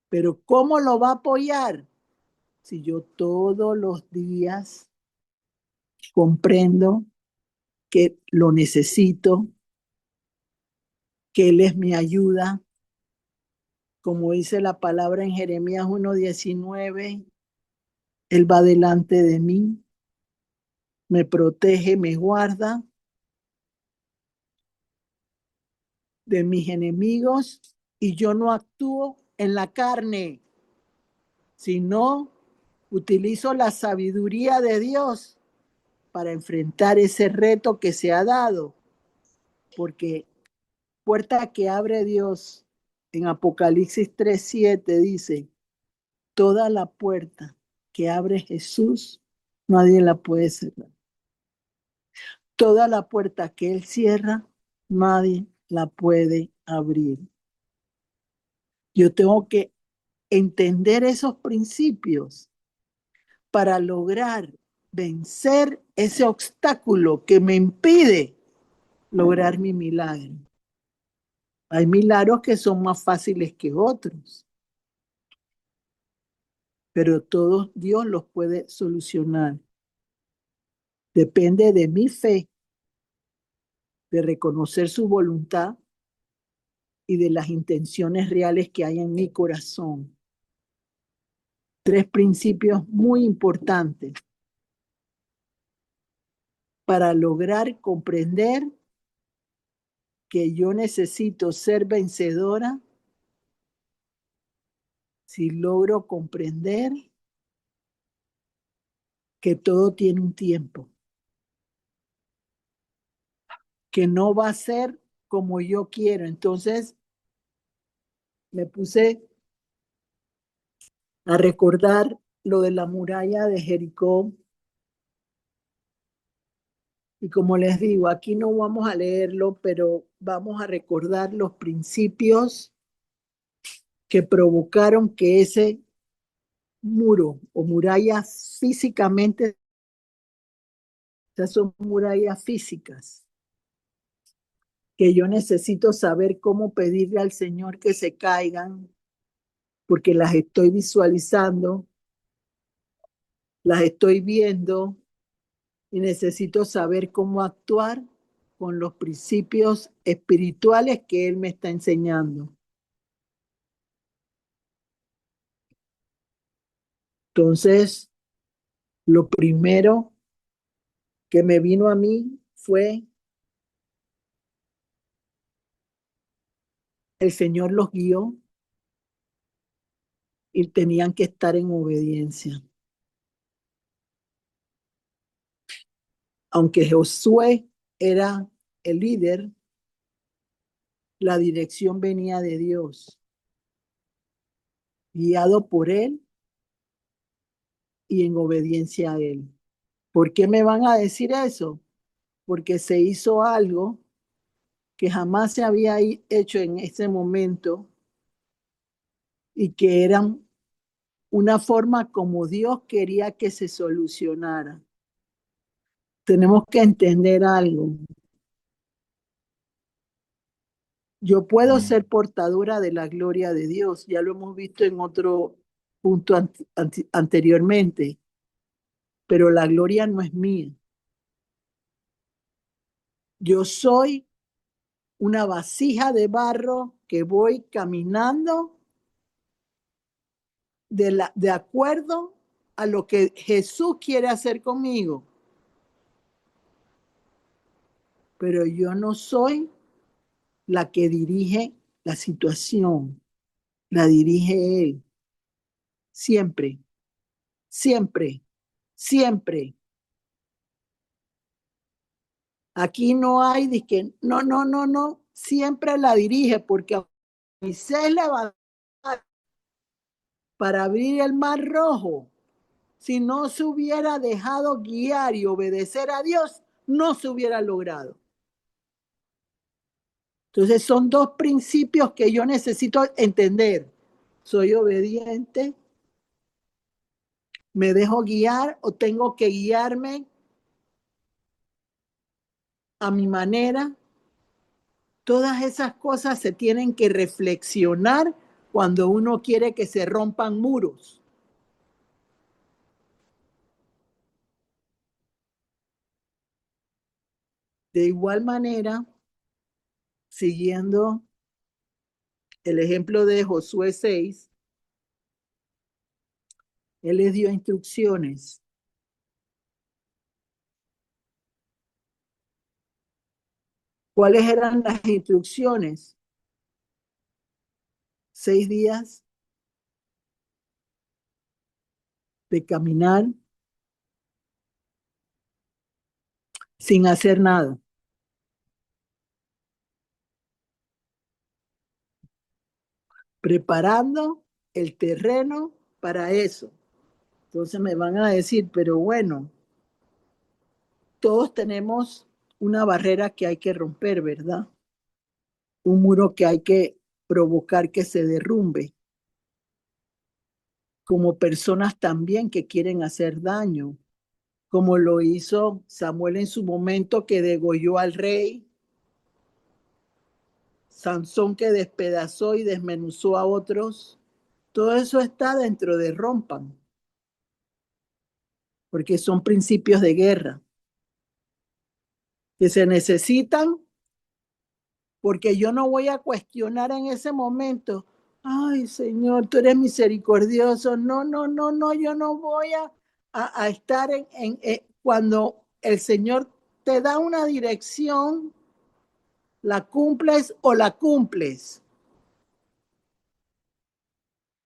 Speaker 3: Pero ¿cómo lo va a apoyar? Si yo todos los días comprendo que lo necesito, que Él es mi ayuda, como dice la palabra en Jeremías 1:19, Él va delante de mí, me protege, me guarda de mis enemigos y yo no actúo en la carne, sino utilizo la sabiduría de Dios para enfrentar ese reto que se ha dado, porque puerta que abre Dios en Apocalipsis 3:7 dice, toda la puerta que abre Jesús, nadie la puede cerrar. Toda la puerta que Él cierra, nadie la puede abrir. Yo tengo que entender esos principios para lograr vencer ese obstáculo que me impide lograr mi milagro. Hay milagros que son más fáciles que otros, pero todos Dios los puede solucionar. Depende de mi fe, de reconocer su voluntad y de las intenciones reales que hay en mi corazón. 3 principios muy importantes para lograr comprender que yo necesito ser vencedora. Si logro comprender que todo tiene un tiempo, que no va a ser como yo quiero. Entonces me puse a recordar lo de la muralla de Jericó. Y como les digo, aquí no vamos a leerlo, pero vamos a recordar los principios que provocaron que ese muro o muralla físicamente, estas son murallas físicas, que yo necesito saber cómo pedirle al Señor que se caigan, porque las estoy visualizando, las estoy viendo y necesito saber cómo actuar con los principios espirituales que Él me está enseñando. Entonces, lo primero que me vino a mí fue el Señor los guió y tenían que estar en obediencia. Aunque Josué era el líder, la dirección venía de Dios, guiado por Él y en obediencia a Él. ¿Por qué me van a decir eso? Porque se hizo algo que jamás se había hecho en ese momento y que era una forma como Dios quería que se solucionara. Tenemos que entender algo. Yo puedo ser portadora de la gloria de Dios, ya lo hemos visto en otro punto anteriormente, pero la gloria no es mía. Yo soy una vasija de barro que voy caminando de acuerdo a lo que Jesús quiere hacer conmigo. Pero yo no soy la que dirige la situación, la dirige Él. Siempre, siempre, siempre. Aquí no hay de que no, siempre la dirige porque a Moisés le va a dar para abrir el mar rojo. Si no se hubiera dejado guiar y obedecer a Dios, no se hubiera logrado. Entonces son dos principios que yo necesito entender. ¿Soy obediente? ¿Me dejo guiar o tengo que guiarme a mi manera? Todas esas cosas se tienen que reflexionar cuando uno quiere que se rompan muros. De igual manera, siguiendo el ejemplo de Josué 6, él les dio instrucciones. ¿Cuáles eran las instrucciones? 6 días de caminar sin hacer nada. Preparando el terreno para eso. Entonces me van a decir, pero bueno, todos tenemos una barrera que hay que romper, ¿verdad? Un muro que hay que provocar que se derrumbe. Como personas también que quieren hacer daño, como lo hizo Samuel en su momento que degolló al rey, Sansón que despedazó y desmenuzó a otros. Todo eso está dentro de rompan, porque son principios de guerra que se necesitan, porque yo no voy a cuestionar en ese momento, ay Señor, tú eres misericordioso, no, no, no, no, yo no voy a estar cuando el Señor te da una dirección, la cumples o la cumples.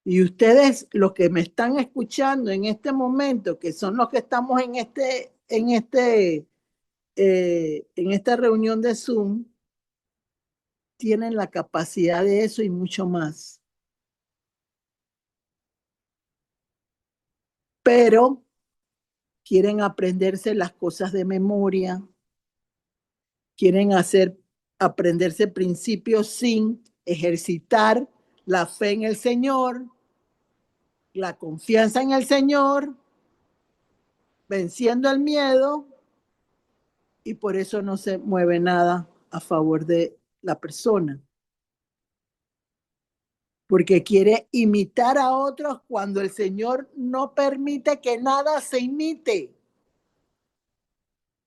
Speaker 3: Y ustedes, los que me están escuchando en este momento, que son los que estamos en esta reunión de Zoom, tienen la capacidad de eso y mucho más. Pero quieren aprenderse las cosas de memoria, quieren aprenderse principios sin ejercitar la fe en el Señor, la confianza en el Señor, venciendo el miedo, y por eso no se mueve nada a favor de la persona. Porque quiere imitar a otros cuando el Señor no permite que nada se imite.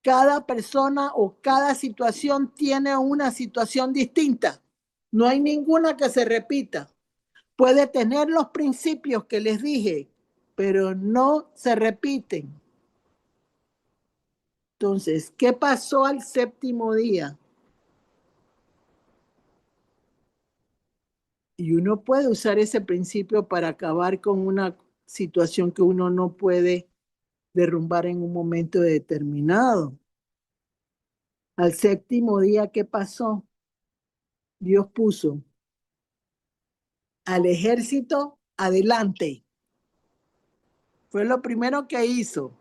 Speaker 3: Cada persona o cada situación tiene una situación distinta. No hay ninguna que se repita. Puede tener los principios que les dije, pero no se repiten. Entonces, ¿qué pasó al séptimo día? Y uno puede usar ese principio para acabar con una situación que uno no puede derrumbar en un momento determinado. Al séptimo día, ¿qué pasó? Dios puso al ejército adelante. Fue lo primero que hizo.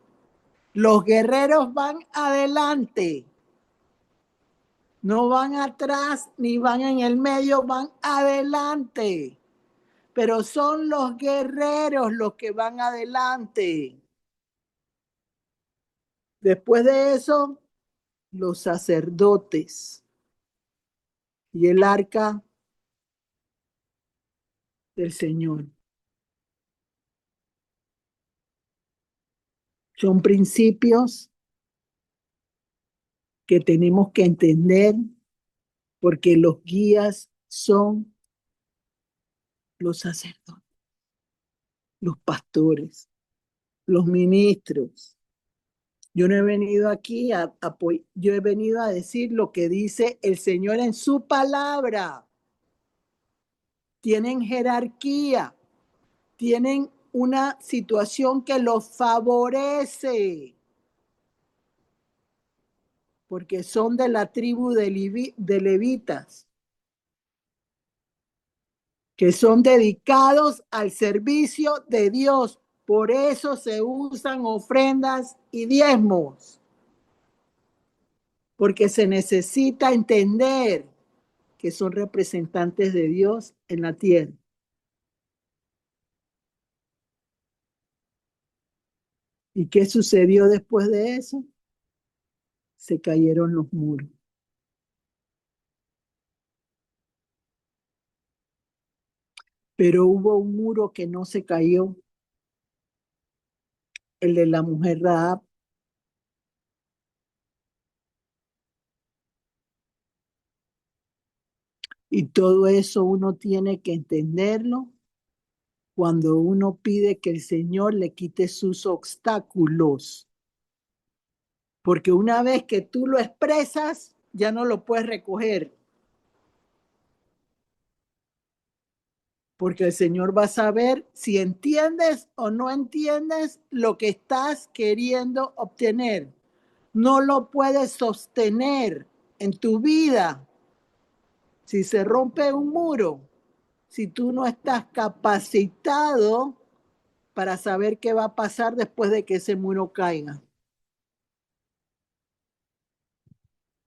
Speaker 3: Los guerreros van adelante. No van atrás ni van en el medio, van adelante. Pero son los guerreros los que van adelante. Después de eso, los sacerdotes y el arca del Señor. Son principios que tenemos que entender porque los guías son los sacerdotes, los pastores, los ministros. Yo no he venido aquí yo he venido a decir lo que dice el Señor en su palabra. Tienen jerarquía, tienen una situación que los favorece, porque son de la tribu de levitas, que son dedicados al servicio de Dios Por eso se usan ofrendas y diezmos, porque se necesita entender que son representantes de Dios en la tierra. ¿Y qué sucedió después de eso? Se cayeron los muros. Pero hubo un muro que no se cayó, el de la mujer Rahab. Y todo eso uno tiene que entenderlo cuando uno pide que el Señor le quite sus obstáculos. Porque una vez que tú lo expresas, ya no lo puedes recoger. Porque el Señor va a saber si entiendes o no entiendes lo que estás queriendo obtener. No lo puedes sostener en tu vida. Si se rompe un muro, si tú no estás capacitado para saber qué va a pasar después de que ese muro caiga.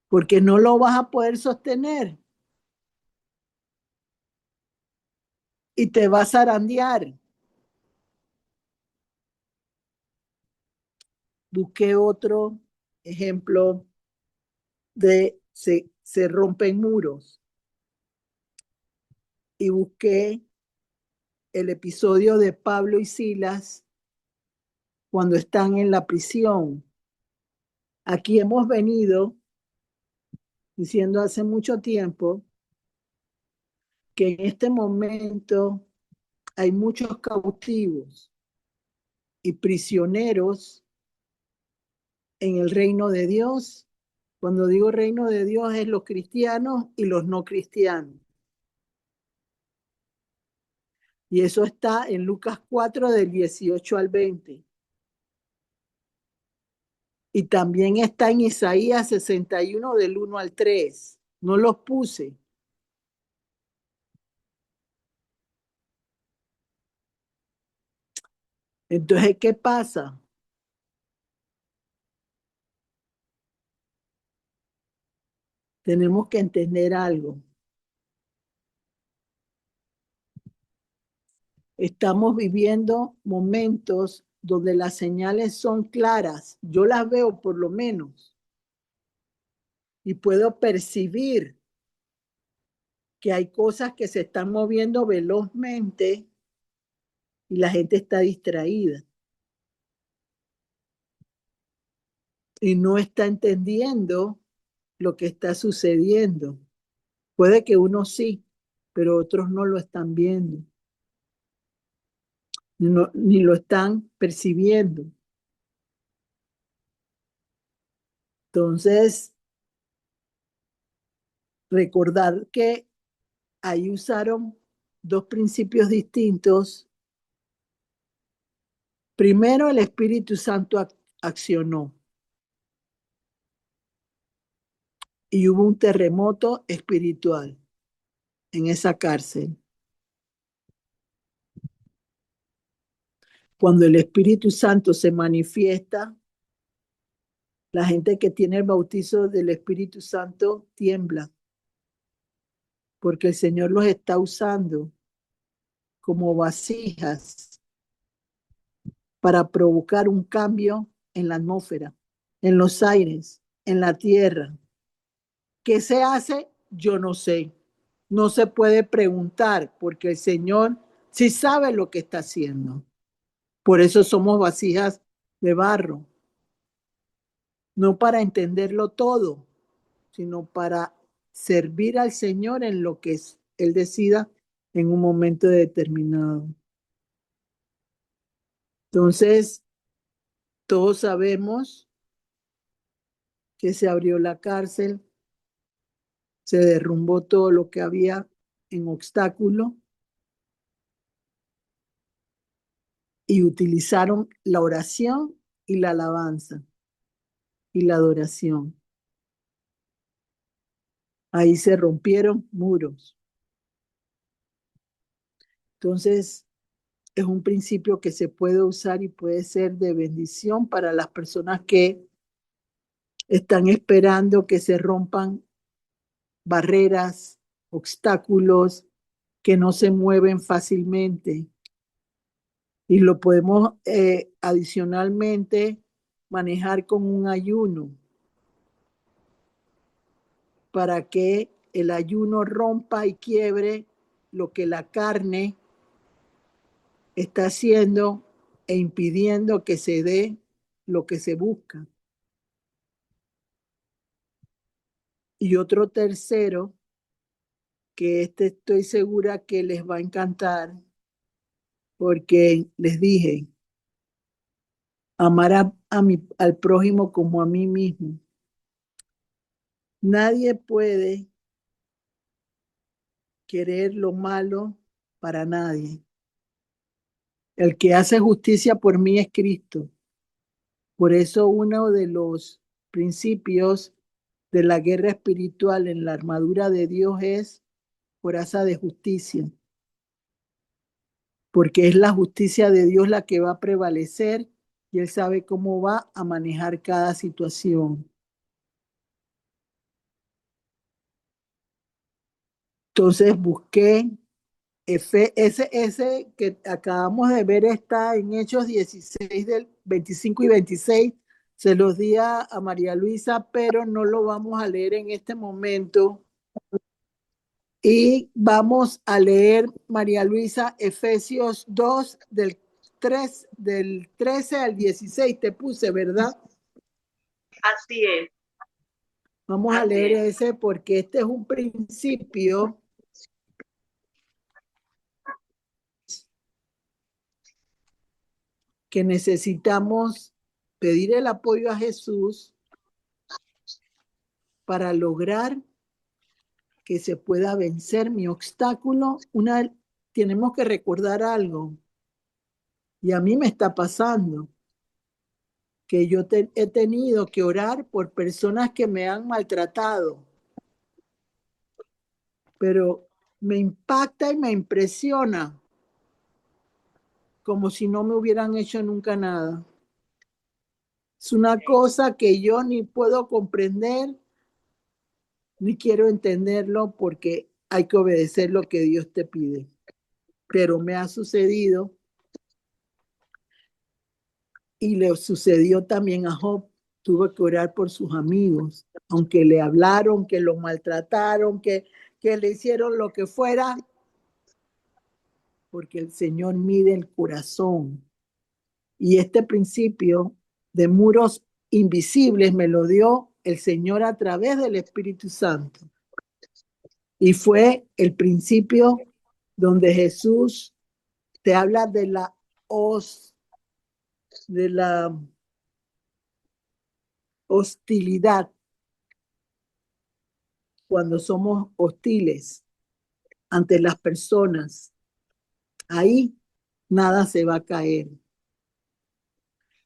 Speaker 3: Porque no lo vas a poder sostener y te vas a zarandear. Busqué otro ejemplo de se rompen muros y busqué el episodio de Pablo y Silas cuando están en la prisión. Aquí hemos venido diciendo hace mucho tiempo que en este momento hay muchos cautivos y prisioneros en el reino de Dios. Cuando digo reino de Dios es los cristianos y los no cristianos. Y eso está en Lucas 4 del 18 al 20. Y también está en Isaías 61 del 1 al 3. No los puse. Entonces, ¿qué pasa? Tenemos que entender algo. Estamos viviendo momentos donde las señales son claras. Yo las veo por lo menos. Y puedo percibir que hay cosas que se están moviendo velozmente y la gente está distraída. Y no está entendiendo lo que está sucediendo. Puede que uno sí, pero otros no lo están viendo, ni lo están percibiendo. Entonces, recordar que ahí usaron dos principios distintos. Primero, el Espíritu Santo accionó y hubo un terremoto espiritual en esa cárcel. Cuando el Espíritu Santo se manifiesta, la gente que tiene el bautizo del Espíritu Santo tiembla, porque el Señor los está usando como vasijas para provocar un cambio en la atmósfera, en los aires, en la tierra. ¿Qué se hace? Yo no sé. No se puede preguntar porque el Señor sí sabe lo que está haciendo. Por eso somos vasijas de barro. No para entenderlo todo, sino para servir al Señor en lo que Él decida en un momento determinado. Entonces, todos sabemos que se abrió la cárcel, se derrumbó todo lo que había en obstáculo y utilizaron la oración y la alabanza y la adoración. Ahí se rompieron muros. Entonces, es un principio que se puede usar y puede ser de bendición para las personas que están esperando que se rompan barreras, obstáculos que no se mueven fácilmente. Y lo podemos adicionalmente manejar con un ayuno para que el ayuno rompa y quiebre lo que la carne está haciendo e impidiendo que se dé lo que se busca. Y otro tercero, que estoy segura que les va a encantar, porque les dije, amar al prójimo como a mí mismo. Nadie puede querer lo malo para nadie. El que hace justicia por mí es Cristo. Por eso uno de los principios de la guerra espiritual en la armadura de Dios es coraza de justicia, porque es la justicia de Dios la que va a prevalecer y Él sabe cómo va a manejar cada situación. Entonces busqué, ese que acabamos de ver está en Hechos 16 del 25 y 26. Se los di a María Luisa, pero no lo vamos a leer en este momento. Y vamos a leer, María Luisa, Efesios 2 del 13 al 16, te puse, ¿verdad?
Speaker 1: Así es.
Speaker 3: Vamos a leer ese porque este es un principio que necesitamos pedir el apoyo a Jesús para lograr que se pueda vencer mi obstáculo. Tenemos que recordar algo, y a mí me está pasando, que yo he tenido que orar por personas que me han maltratado, pero me impacta y me impresiona como si no me hubieran hecho nunca nada. Es una cosa que yo ni puedo comprender, ni quiero entenderlo, porque hay que obedecer lo que Dios te pide. Pero me ha sucedido, y le sucedió también a Job. Tuvo que orar por sus amigos, aunque le hablaron, que lo maltrataron, que le hicieron lo que fuera, porque el Señor mide el corazón. Y este principio de muros invisibles me lo dio el Señor a través del Espíritu Santo. Y fue el principio donde Jesús te habla de la hostilidad, cuando somos hostiles ante las personas. Ahí nada se va a caer.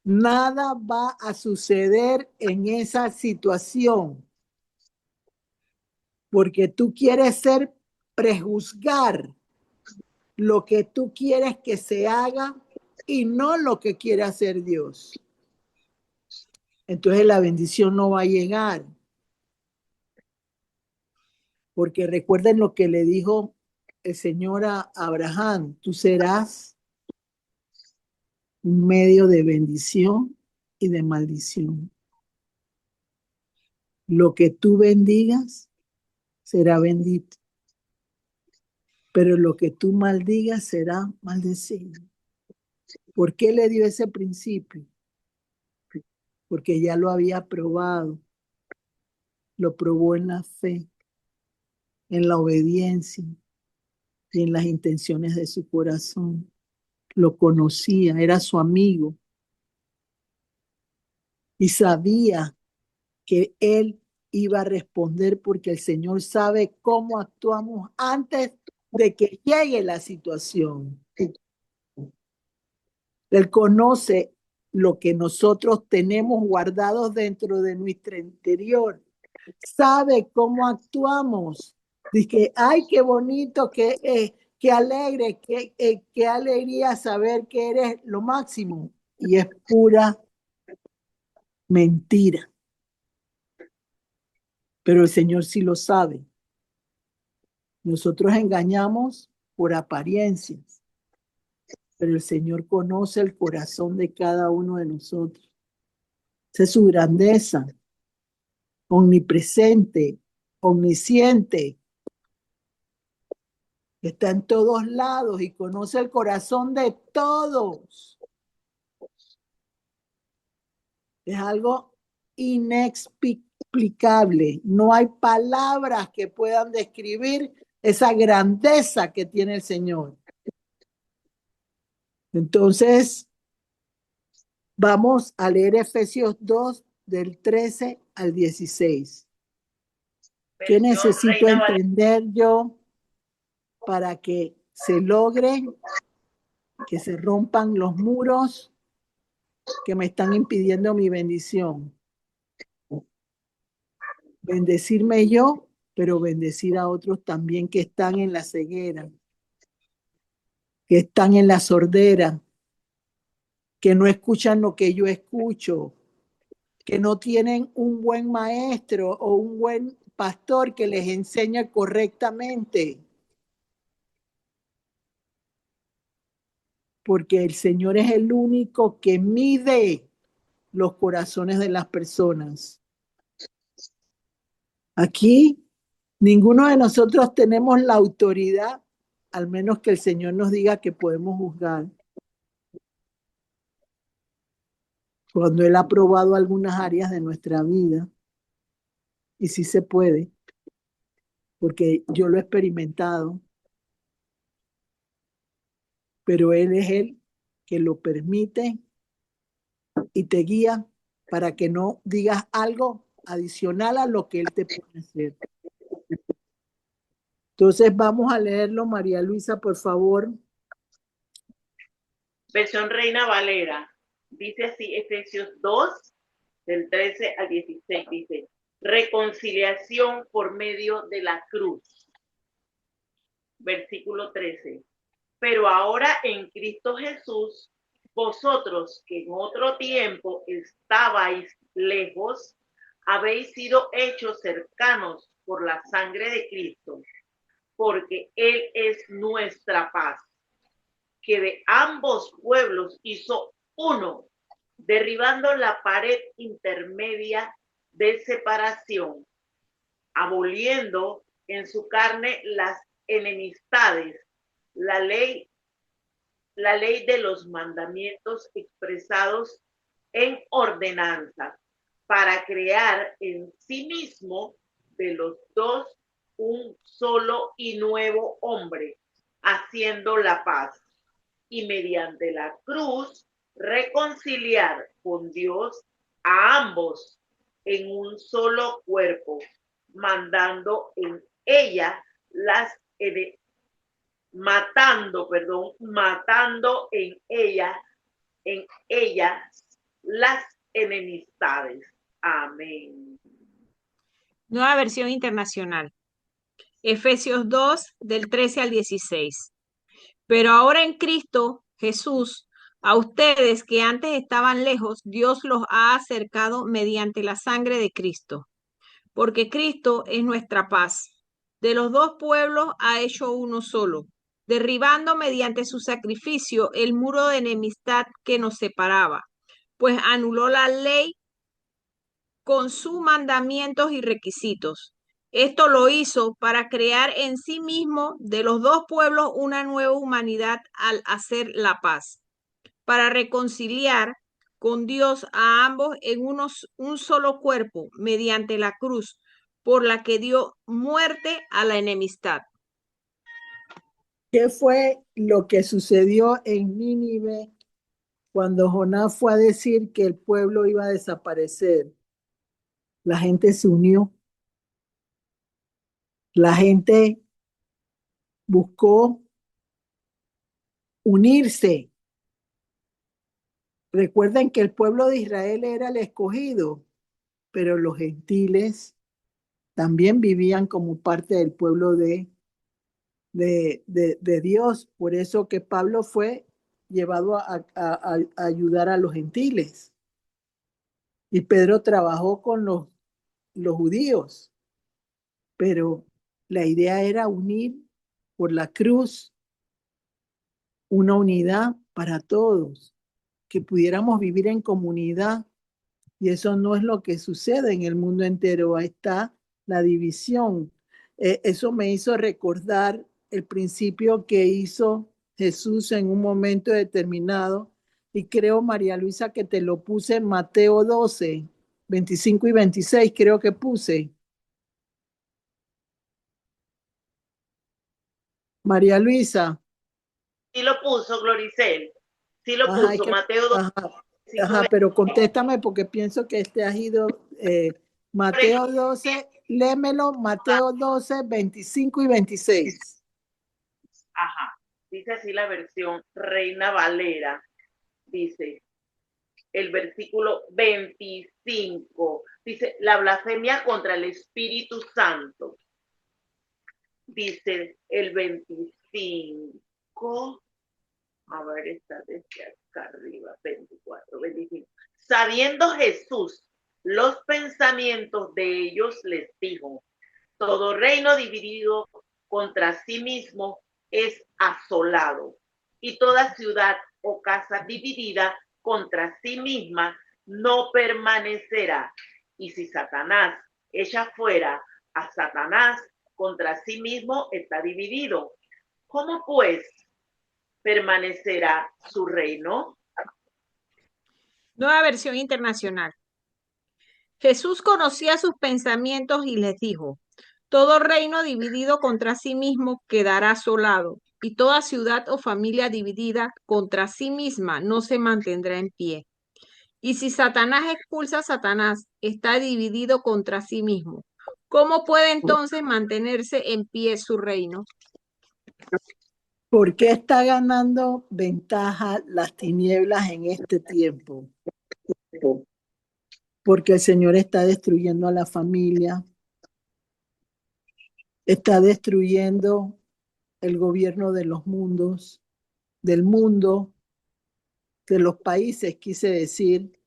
Speaker 3: Nada va a suceder en esa situación, porque tú quieres prejuzgar lo que tú quieres que se haga y no lo que quiere hacer Dios. Entonces la bendición no va a llegar. Porque recuerden lo que le dijo el Señor a Abraham: tú serás un medio de bendición y de maldición. Lo que tú bendigas será bendito, pero lo que tú maldigas será maldecido. ¿Por qué le dio ese principio? Porque ya lo había probado. Lo probó en la fe, en la obediencia y en las intenciones de su corazón. Lo conocía, era su amigo y sabía que él iba a responder, porque el Señor sabe cómo actuamos antes de que llegue la situación. Él conoce lo que nosotros tenemos guardados dentro de nuestro interior. Sabe cómo actuamos. Dice, ay, qué bonito que qué alegre, qué alegría saber que eres lo máximo. Y es pura mentira. Pero el Señor sí lo sabe. Nosotros engañamos por apariencias, pero el Señor conoce el corazón de cada uno de nosotros. Esa es su grandeza, omnipresente, omnisciente. Está en todos lados y conoce el corazón de todos. Es algo inexplicable. No hay palabras que puedan describir esa grandeza que tiene el Señor. Entonces, vamos a leer Efesios 2 del 13 al 16. ¿Qué
Speaker 1: Versión
Speaker 3: necesito
Speaker 1: Reina Valera.
Speaker 3: entender yo para que se logre, que se rompan los muros que me están impidiendo mi bendición? Bendecirme yo, pero bendecir a otros también que están en la ceguera, que están en la sordera, que no escuchan lo que yo escucho, que no tienen un buen maestro o un buen pastor que les enseñe correctamente. Porque el Señor es el único que mide los corazones de las personas. Aquí, ninguno de nosotros tenemos la autoridad, al menos que el Señor nos diga que podemos juzgar. Cuando Él ha probado algunas áreas de nuestra vida, y sí se puede, porque yo lo he experimentado, pero Él es el que lo permite y te guía para que no digas algo adicional a lo que Él te puede hacer. Entonces vamos a leerlo, María Luisa, por favor.
Speaker 1: Versión Reina Valera. Dice así, Efesios 2, del 13 al 16, dice, reconciliación por medio de la cruz. Versículo 13. Pero ahora en Cristo Jesús, vosotros que en otro tiempo estabais lejos, habéis sido hechos cercanos por la sangre de Cristo, porque Él es nuestra paz, que de ambos pueblos hizo uno, derribando la pared intermedia de separación, aboliendo en su carne las enemistades, la ley de los mandamientos expresados en ordenanzas, para crear en sí mismo de los dos un solo y nuevo hombre, haciendo la paz, y mediante la cruz reconciliar con Dios a ambos en un solo cuerpo, matando en ella en ellas las enemistades. Amén.
Speaker 4: Nueva versión internacional. Efesios 2, del 13 al 16. Pero ahora en Cristo Jesús, a ustedes que antes estaban lejos, Dios los ha acercado mediante la sangre de Cristo, porque Cristo es nuestra paz. De los dos pueblos ha hecho uno solo, derribando mediante su sacrificio el muro de enemistad que nos separaba, pues anuló la ley con sus mandamientos y requisitos. Esto lo hizo para crear en sí mismo de los dos pueblos una nueva humanidad al hacer la paz, para reconciliar con Dios a ambos en un solo cuerpo mediante la cruz, por la que dio muerte a la enemistad.
Speaker 3: ¿Qué fue lo que sucedió en Nínive cuando Jonás fue a decir que el pueblo iba a desaparecer? La gente se unió. La gente buscó unirse. Recuerden que el pueblo de Israel era el escogido, pero los gentiles también vivían como parte del pueblo de de Dios. Por eso que Pablo fue llevado a ayudar a los gentiles. Y Pedro trabajó con los judíos, pero la idea era unir por la cruz una unidad para todos, que pudiéramos vivir en comunidad. Y eso no es lo que sucede en el mundo entero. Ahí está la división. Eso me hizo recordar el principio que hizo Jesús en un momento determinado. Y creo, María Luisa, que te lo puse en Mateo 12, 25 y 26, creo que puse. María Luisa.
Speaker 1: Sí lo puso, Gloricel. Sí lo
Speaker 3: Ajá,
Speaker 1: puso, Mateo 2,
Speaker 3: ajá,
Speaker 1: 5,
Speaker 3: ajá, pero contéstame porque pienso que has ido. Mateo 12, léemelo, Mateo 12, 25 y 26.
Speaker 1: Ajá. Dice así la versión Reina Valera. Dice el versículo 25. Dice, la blasfemia contra el Espíritu Santo. Dice el 25. A ver, está desde acá arriba, 24, 25. Sabiendo Jesús los pensamientos de ellos, les dijo, todo reino dividido contra sí mismo es asolado, y toda ciudad o casa dividida contra sí misma no permanecerá. Y si Satanás echa fuera a Satanás, contra sí mismo está dividido. ¿Cómo pues permanecerá su reino?
Speaker 4: Nueva versión internacional. Jesús conocía sus pensamientos y les dijo, todo reino dividido contra sí mismo quedará asolado, y toda ciudad o familia dividida contra sí misma no se mantendrá en pie. Y si Satanás expulsa a Satanás, está dividido contra sí mismo. ¿Cómo puede entonces mantenerse en pie su reino?
Speaker 3: ¿Por qué está ganando ventaja las tinieblas en este tiempo? Porque el Señor está destruyendo a la familia, está destruyendo el gobierno de los mundos, del mundo, de los países, quise decir.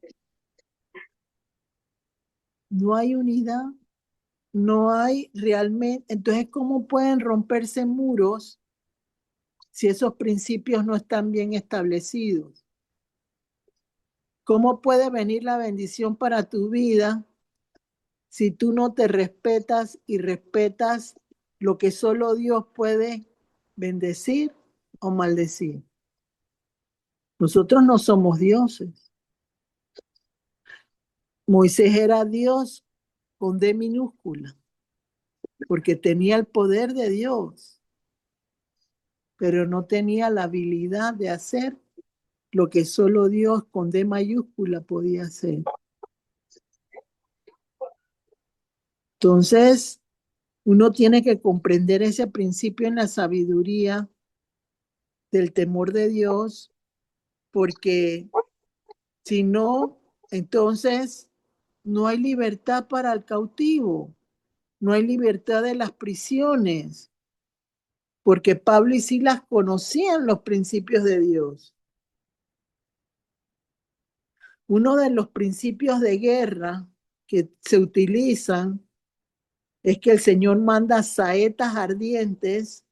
Speaker 3: No hay unidad, no hay realmente. Entonces, ¿cómo pueden romperse muros si esos principios no están bien establecidos? ¿Cómo puede venir la bendición para tu vida si tú no te respetas y respetas lo que solo Dios puede bendecir o maldecir? Nosotros no somos dioses. Moisés era Dios con D minúscula, porque tenía el poder de Dios, pero no tenía la habilidad de hacer lo que solo Dios con D mayúscula podía hacer. Entonces, uno tiene que comprender ese principio en la sabiduría del temor de Dios, porque si no, entonces no hay libertad para el cautivo, no hay libertad de las prisiones, porque Pablo y Silas conocían los principios de Dios. Uno de los principios de guerra que se utilizan es que el Señor manda saetas ardientes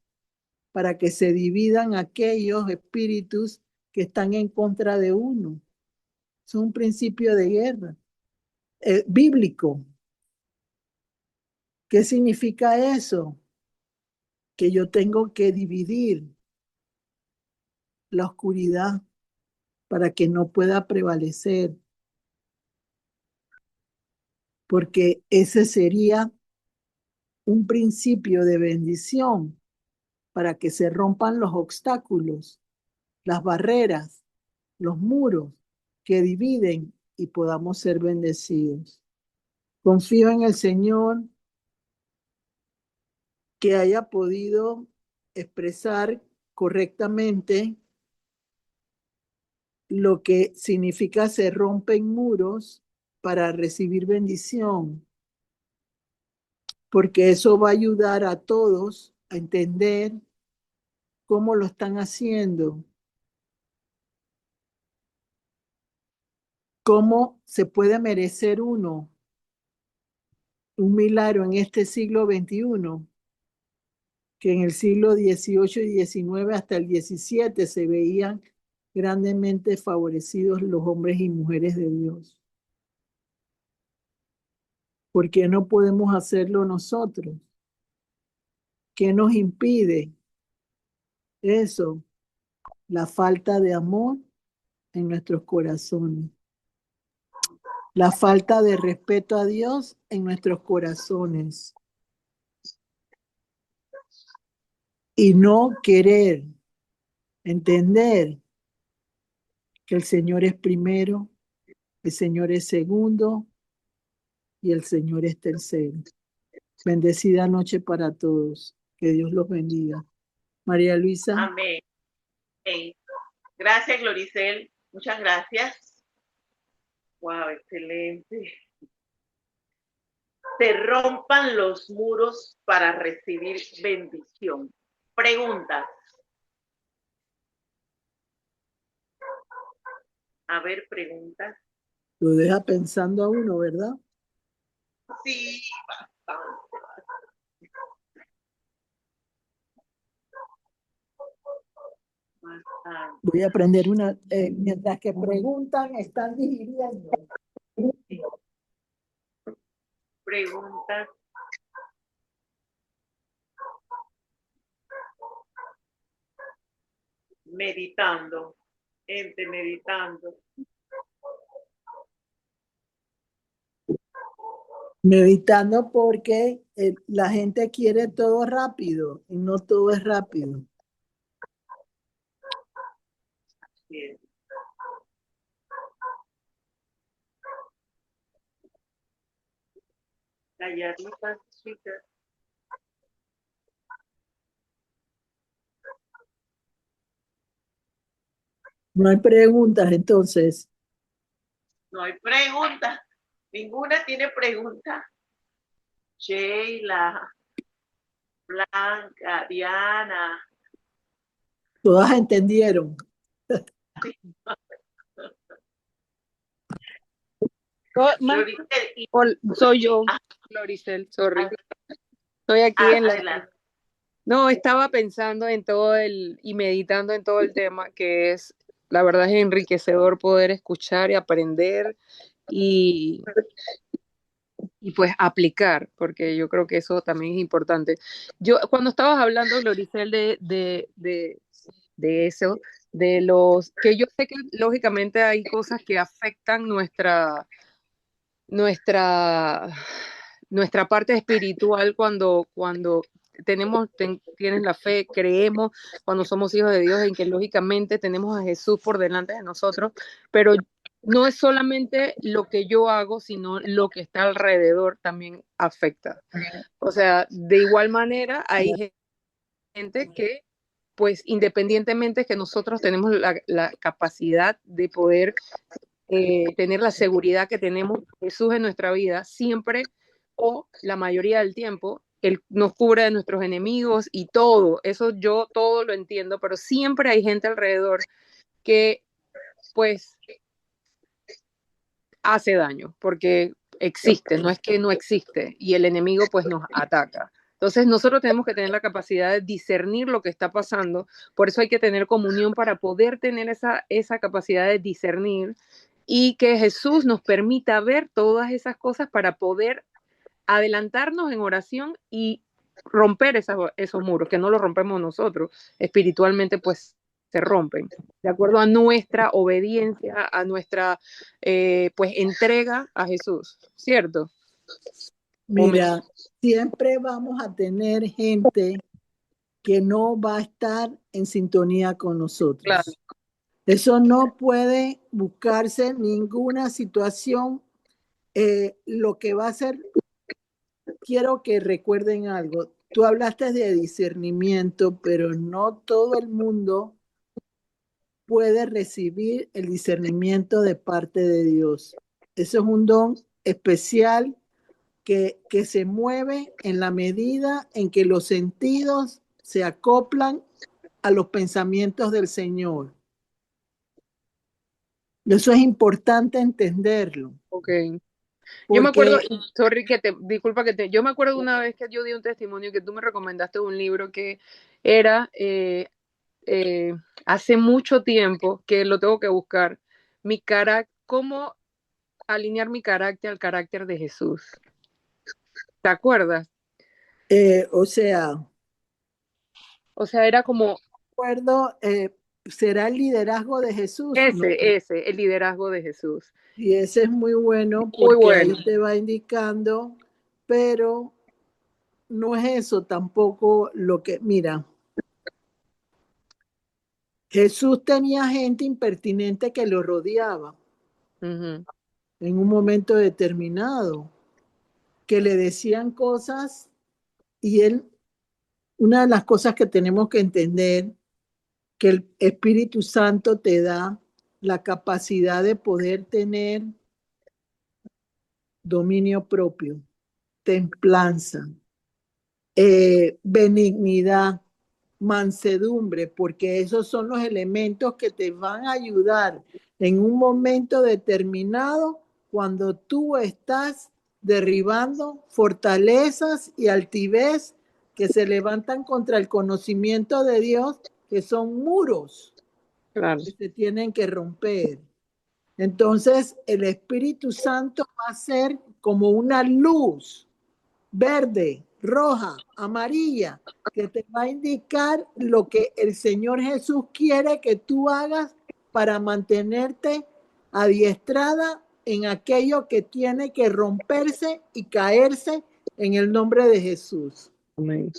Speaker 3: para que se dividan aquellos espíritus que están en contra de uno. Es un principio de guerra bíblico. ¿Qué significa eso? Que yo tengo que dividir la oscuridad para que no pueda prevalecer, porque ese sería un principio de bendición para que se rompan los obstáculos, las barreras, los muros que dividen y podamos ser bendecidos. Confío en el Señor que haya podido expresar correctamente lo que significa se rompen muros para recibir bendición, porque eso va a ayudar a todos a entender cómo lo están haciendo, cómo se puede merecer uno un milagro en este siglo XXI, que en el siglo XVIII y XIX hasta el XVII se veían grandemente favorecidos los hombres y mujeres de Dios. ¿Por qué no podemos hacerlo nosotros? ¿Qué nos impide eso? La falta de amor en nuestros corazones, la falta de respeto a Dios en nuestros corazones y no querer entender que el Señor es primero, el Señor es segundo y el Señor es tercero. Bendecida noche para todos. Que Dios los bendiga. María Luisa.
Speaker 1: Amén. Amén. Gracias, Gloricel. Muchas gracias. Wow, excelente. Se rompan los muros para recibir bendición. Preguntas. A ver, preguntas.
Speaker 3: Lo deja pensando a uno, ¿verdad?
Speaker 1: Sí, bastante. Bastante.
Speaker 3: Voy a aprender una, mientras que preguntan, están digiriendo.
Speaker 1: Preguntas. Meditando. Gente meditando.
Speaker 3: Meditando porque la gente quiere todo rápido y no todo es rápido.
Speaker 1: Bien. Calladitas, chicas.
Speaker 3: No hay preguntas, entonces.
Speaker 1: No hay preguntas. Ninguna tiene pregunta. Sheila, Blanca, Diana.
Speaker 3: Todas entendieron.
Speaker 5: Soy yo,
Speaker 1: Ah,
Speaker 5: Floricel, sorry. Estoy aquí en la...
Speaker 1: adelante.
Speaker 5: No, estaba pensando en todo y meditando en todo el tema, que es, la verdad es enriquecedor poder escuchar y aprender y pues aplicar, porque yo creo que eso también es importante. Yo, cuando estabas hablando, Floricel, de eso, de los, que yo sé que lógicamente hay cosas que afectan nuestra, nuestra parte espiritual cuando tienes la fe, creemos, cuando somos hijos de Dios, en que lógicamente tenemos a Jesús por delante de nosotros, pero no es solamente lo que yo hago, sino lo que está alrededor también afecta. O sea, de igual manera hay gente que, pues independientemente que nosotros tenemos la capacidad de poder tener la seguridad que tenemos Jesús en nuestra vida, siempre o la mayoría del tiempo, Él nos cubre de nuestros enemigos y todo, eso yo todo lo entiendo, pero siempre hay gente alrededor que pues hace daño, porque existe, no es que no existe, y el enemigo pues nos ataca. Entonces nosotros tenemos que tener la capacidad de discernir lo que está pasando, por eso hay que tener comunión para poder tener esa capacidad de discernir y que Jesús nos permita ver todas esas cosas para poder adelantarnos en oración y romper esos muros, que no los rompemos nosotros, espiritualmente pues se rompen, de acuerdo a nuestra obediencia, a nuestra pues entrega a Jesús, ¿cierto?
Speaker 3: Mira, siempre vamos a tener gente que no va a estar en sintonía con nosotros.
Speaker 5: Claro.
Speaker 3: Eso no puede buscarse ninguna situación. Lo que va a hacer, quiero que recuerden algo. Tú hablaste de discernimiento, pero no todo el mundo puede recibir el discernimiento de parte de Dios. Eso es un don especial que se mueve en la medida en que los sentidos se acoplan a los pensamientos del Señor. Eso es importante entenderlo.
Speaker 5: Ok. Yo me acuerdo,
Speaker 3: Porque
Speaker 5: sorry disculpa yo me acuerdo una vez que yo di un testimonio que tú me recomendaste un libro que era eh, hace mucho tiempo, que lo tengo que buscar, cómo alinear mi carácter al carácter de Jesús. ¿Te acuerdas?
Speaker 3: o sea,
Speaker 5: O sea, era como
Speaker 3: acuerdo, será el liderazgo de Jesús, ¿no?
Speaker 5: el liderazgo de Jesús.
Speaker 3: Y ese es muy bueno
Speaker 5: Muy
Speaker 3: porque ahí
Speaker 5: bueno.
Speaker 3: te va indicando, pero no es eso tampoco lo que, mira, Jesús tenía gente impertinente que lo rodeaba
Speaker 5: Ujú.
Speaker 3: en un momento determinado, que le decían cosas y él, una de las cosas que tenemos que entender, que el Espíritu Santo te da la capacidad de poder tener dominio propio, templanza, benignidad, mansedumbre, porque esos son los elementos que te van a ayudar en un momento determinado cuando tú estás derribando fortalezas y altivez que se levantan contra el conocimiento de Dios, que son muros
Speaker 5: Claro.
Speaker 3: que se tienen que romper. Entonces, el Espíritu Santo va a ser como una luz verde, roja, amarilla, que te va a indicar lo que el Señor Jesús quiere que tú hagas para mantenerte adiestrada en aquello que tiene que romperse y caerse en el nombre de Jesús.
Speaker 5: Amén.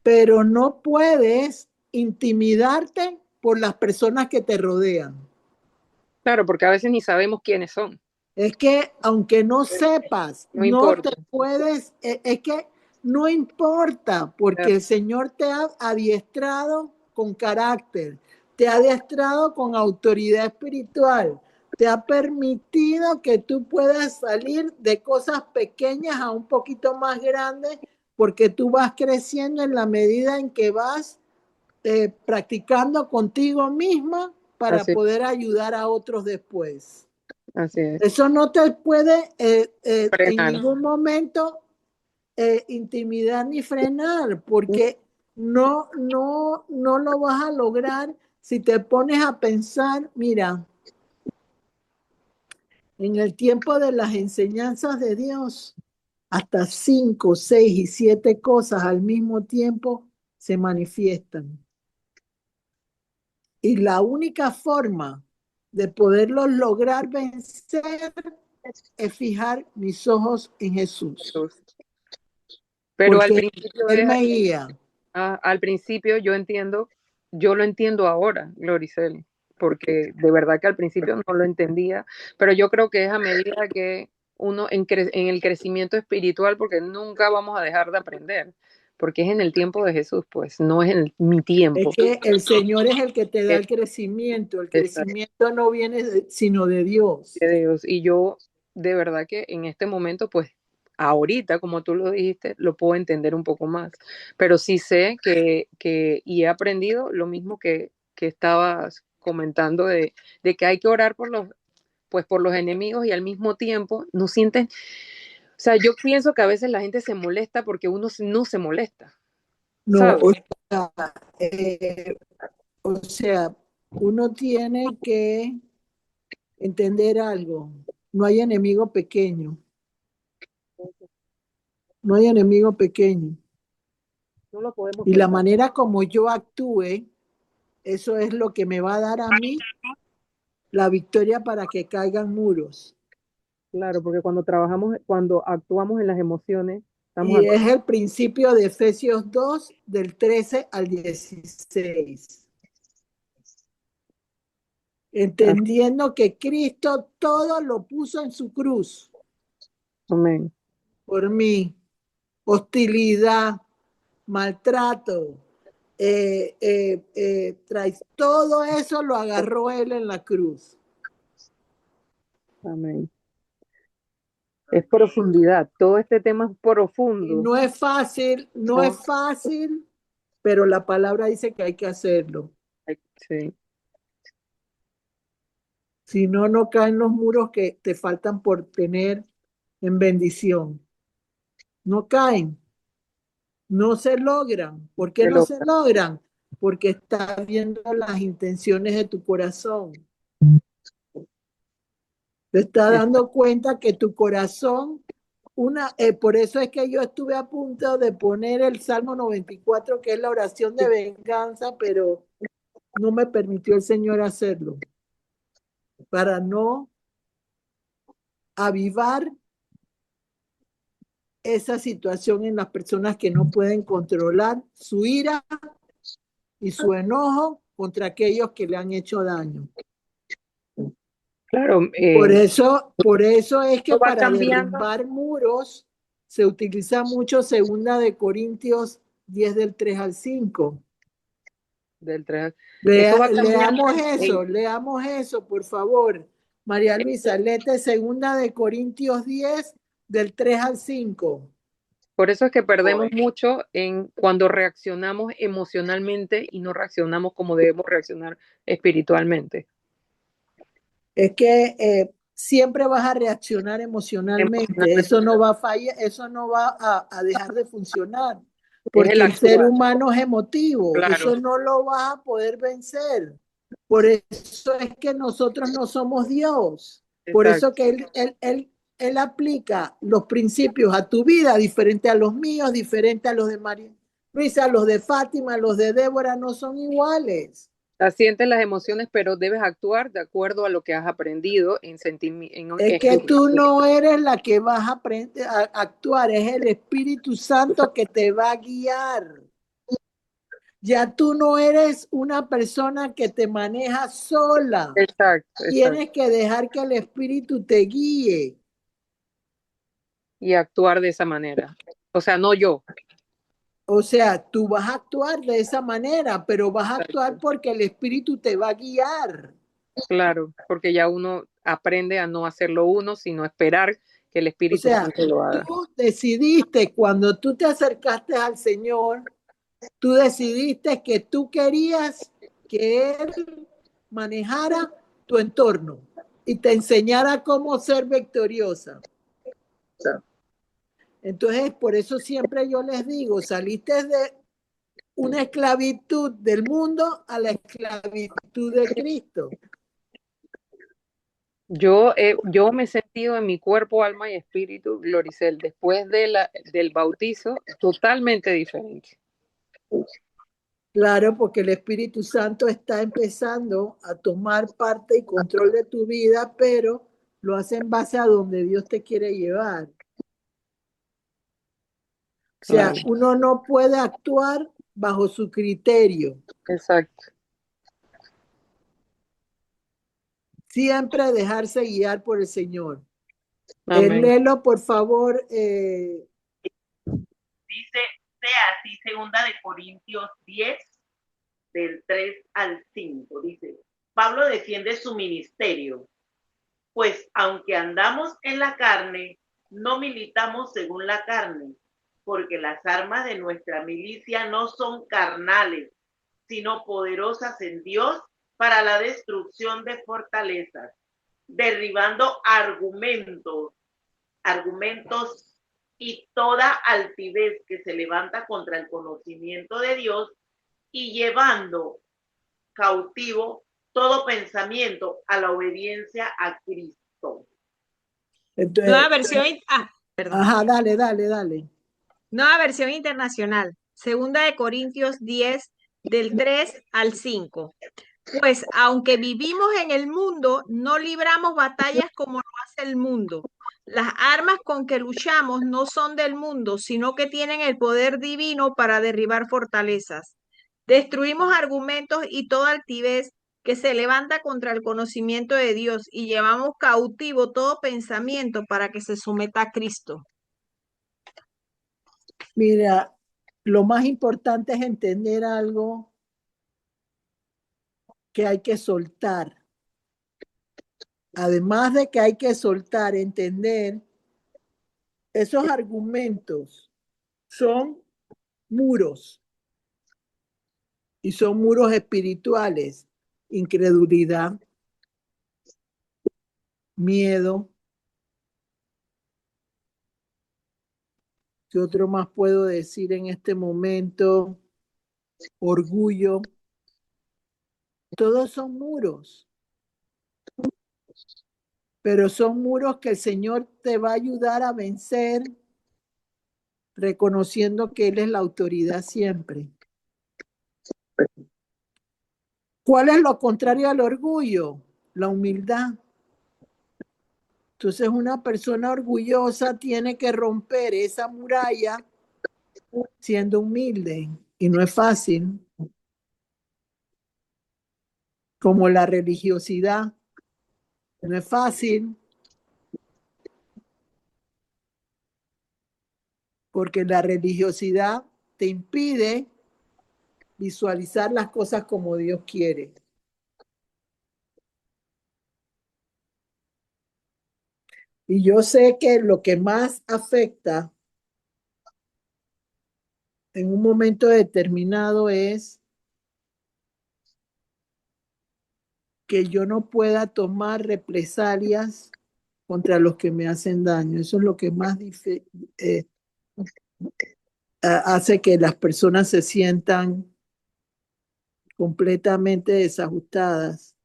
Speaker 3: Pero no puedes intimidarte por las personas que te rodean.
Speaker 5: Claro, porque a veces ni sabemos quiénes son.
Speaker 3: Es que aunque no sepas,
Speaker 5: No
Speaker 3: no te
Speaker 5: importa.
Speaker 3: puedes, es que no importa, porque el Señor te ha adiestrado con carácter, te ha adiestrado con autoridad espiritual, te ha permitido que tú puedas salir de cosas pequeñas a un poquito más grandes, porque tú vas creciendo en la medida en que vas practicando contigo misma para
Speaker 5: Así,
Speaker 3: poder ayudar a otros después.
Speaker 5: así es.
Speaker 3: Eso no te puede en
Speaker 5: Frenar.
Speaker 3: ningún momento intimidar ni frenar, porque no lo vas a lograr si te pones a pensar, mira, en el tiempo de las enseñanzas de Dios, hasta 5, 6 y 7 cosas al mismo tiempo se manifiestan. Y la única forma de poderlos lograr vencer es fijar mis ojos en Jesús,
Speaker 5: Pero al
Speaker 3: porque
Speaker 5: principio
Speaker 3: Él me guía.
Speaker 5: al principio yo lo entiendo ahora, Gloricel, porque de verdad que al principio no lo entendía, pero yo creo que es a medida que uno en el crecimiento espiritual, porque nunca vamos a dejar de aprender, porque es en el tiempo de Jesús, pues, no es en mi tiempo.
Speaker 3: Es que el Señor es el que te da
Speaker 5: Es
Speaker 3: el crecimiento. El
Speaker 5: exacto,
Speaker 3: crecimiento no viene sino de Dios.
Speaker 5: de Dios. Y yo, de verdad que en este momento, pues, ahorita, como tú lo dijiste, lo puedo entender un poco más. Pero sí sé y he aprendido lo mismo que estabas comentando de que hay que orar por los enemigos y al mismo tiempo no sienten, o sea, yo pienso que a veces la gente se molesta porque uno no se molesta,
Speaker 3: No,
Speaker 5: ¿sabes?
Speaker 3: eh, o sea, uno tiene que entender algo. No hay enemigo pequeño. No hay enemigo pequeño.
Speaker 5: No lo podemos
Speaker 3: Y la
Speaker 5: soltar.
Speaker 3: manera como yo actúe, eso es lo que me va a dar a mí la victoria para que caigan muros.
Speaker 5: Claro, porque cuando actuamos en las emociones, estamos
Speaker 3: Y es el principio de Efesios 2, del 13 al 16. Entendiendo que Cristo todo lo puso en su cruz
Speaker 5: Amén.
Speaker 3: por mí. Hostilidad, maltrato, todo eso lo agarró él en la cruz.
Speaker 5: Amén. Es profundidad, todo este tema es
Speaker 3: Y
Speaker 5: profundo.
Speaker 3: no es fácil, no
Speaker 5: No,
Speaker 3: es fácil pero la palabra dice que hay que hacerlo.
Speaker 5: Sí,
Speaker 3: Si no, no caen los muros que te faltan por tener en bendición. No caen, no se logran. ¿Por qué
Speaker 5: te
Speaker 3: no
Speaker 5: lo-
Speaker 3: se logran? Porque estás viendo las intenciones de tu corazón. Te estás
Speaker 5: es-
Speaker 3: dando cuenta que tu corazón, por eso es que yo estuve a punto de poner el Salmo 94, que es la oración de venganza, pero no me permitió el Señor hacerlo, para no avivar esa situación en las personas que no pueden controlar su ira y su enojo contra aquellos que le han hecho daño.
Speaker 5: claro,
Speaker 3: Por eso es que
Speaker 5: esto va
Speaker 3: para
Speaker 5: cambiando
Speaker 3: derrumbar muros se utiliza mucho segunda de Corintios 10 del 3 al 5.
Speaker 5: del 3. Eso va cambiando.
Speaker 3: Leamos eso, por favor. María Luisa, léete segunda de Corintios 10 del 3 al 5.
Speaker 5: Por eso es que perdemos mucho en cuando reaccionamos emocionalmente y no reaccionamos como debemos reaccionar espiritualmente.
Speaker 3: Es que siempre vas a reaccionar emocionalmente. Eso no va a fallar, eso no va a dejar de funcionar,
Speaker 5: Es el
Speaker 3: porque el ser
Speaker 5: actuar,
Speaker 3: humano es emotivo.
Speaker 5: claro,
Speaker 3: Eso no lo vas a poder vencer. Por eso es que nosotros no somos Dios. Por eso
Speaker 5: exacto.
Speaker 3: que él aplica los principios a tu vida, diferente a los míos, diferente a los de María Luisa, los de Fátima, los de Débora, no son iguales.
Speaker 5: Sientes las emociones, pero debes actuar de acuerdo a lo que has aprendido en sentir,
Speaker 3: Es que tú no eres la que vas a aprender a actuar, es el Espíritu Santo que te va a guiar. Ya tú no eres una persona que te maneja sola.
Speaker 5: Exacto, exacto.
Speaker 3: Tienes que dejar que el Espíritu te guíe.
Speaker 5: Y actuar de esa manera. O sea, no yo.
Speaker 3: O sea, tú vas a actuar de esa manera, pero vas a actuar porque el Espíritu te va a guiar.
Speaker 5: Claro, porque ya uno aprende a no hacerlo uno, sino esperar que el
Speaker 3: O
Speaker 5: Espíritu
Speaker 3: sea,
Speaker 5: Santo lo
Speaker 3: tú
Speaker 5: haga.
Speaker 3: decidiste cuando tú te acercaste al Señor, tú decidiste que tú querías que Él manejara tu entorno y te enseñara cómo ser victoriosa. Entonces, por eso siempre yo les digo, saliste de una esclavitud del mundo a la esclavitud de Cristo.
Speaker 5: Yo me he sentido en mi cuerpo, alma y espíritu, Gloricel, después del bautizo, totalmente diferente.
Speaker 3: Claro, porque el Espíritu Santo está empezando a tomar parte y control de tu vida, pero lo hace en base a donde Dios te quiere llevar. O sea,
Speaker 5: Claro,
Speaker 3: uno no puede actuar bajo su criterio.
Speaker 5: exacto.
Speaker 3: Siempre dejarse guiar por el Señor.
Speaker 5: Amén.
Speaker 3: Léelo, por favor.
Speaker 1: Dice, sea así, segunda de Corintios 10, del 3 al 5. Dice, Pablo defiende su ministerio, pues aunque andamos en la carne, no militamos según la carne, porque las armas de nuestra milicia no son carnales, sino poderosas en Dios para la destrucción de fortalezas, derribando argumentos y toda altivez que se levanta contra el conocimiento de Dios y llevando cautivo todo pensamiento a la obediencia a Cristo.
Speaker 4: Nueva
Speaker 3: Entonces,
Speaker 4: versión, perdón.
Speaker 3: ajá, dale.
Speaker 4: Nueva versión internacional. Segunda de Corintios 10, del 3 al 5. Pues aunque vivimos en el mundo, no libramos batallas como lo hace el mundo. Las armas con que luchamos no son del mundo, sino que tienen el poder divino para derribar fortalezas. Destruimos argumentos y toda altivez que se levanta contra el conocimiento de Dios y llevamos cautivo todo pensamiento para que se someta a Cristo.
Speaker 3: mira, lo más importante es entender algo que hay que soltar. Además de que hay que soltar, entender, esos argumentos son muros. Y son muros espirituales: incredulidad, miedo. ¿Qué otro más puedo decir en este momento? Orgullo. Todos son muros, pero son muros que el Señor te va a ayudar a vencer, reconociendo que Él es la autoridad siempre. ¿Cuál es lo contrario al orgullo? La humildad. Entonces una persona orgullosa tiene que romper esa muralla siendo humilde, y no es fácil. Como la religiosidad, no es fácil, porque la religiosidad te impide visualizar las cosas como Dios quiere. Y yo sé que lo que más afecta en un momento determinado es que yo no pueda tomar represalias contra los que me hacen daño. Eso es lo que más hace que las personas se sientan completamente desajustadas.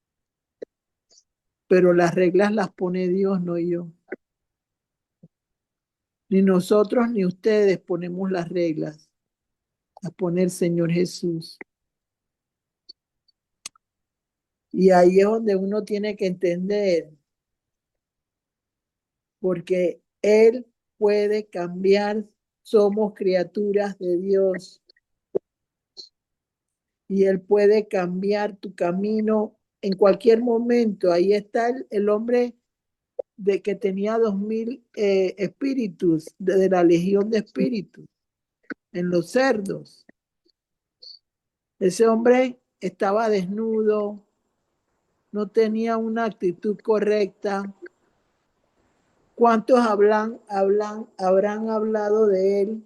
Speaker 3: Pero las reglas las pone Dios, no yo. Ni nosotros ni ustedes ponemos las reglas, las pone el Señor Jesús. Y ahí es donde uno tiene que entender, porque Él puede cambiar, somos criaturas de Dios, y Él puede cambiar tu camino en cualquier momento. Ahí está el hombre de que tenía 2000 espíritus, de la legión de espíritus, en los cerdos. Ese hombre estaba desnudo, no tenía una actitud correcta. ¿Cuántos habrán hablado de él?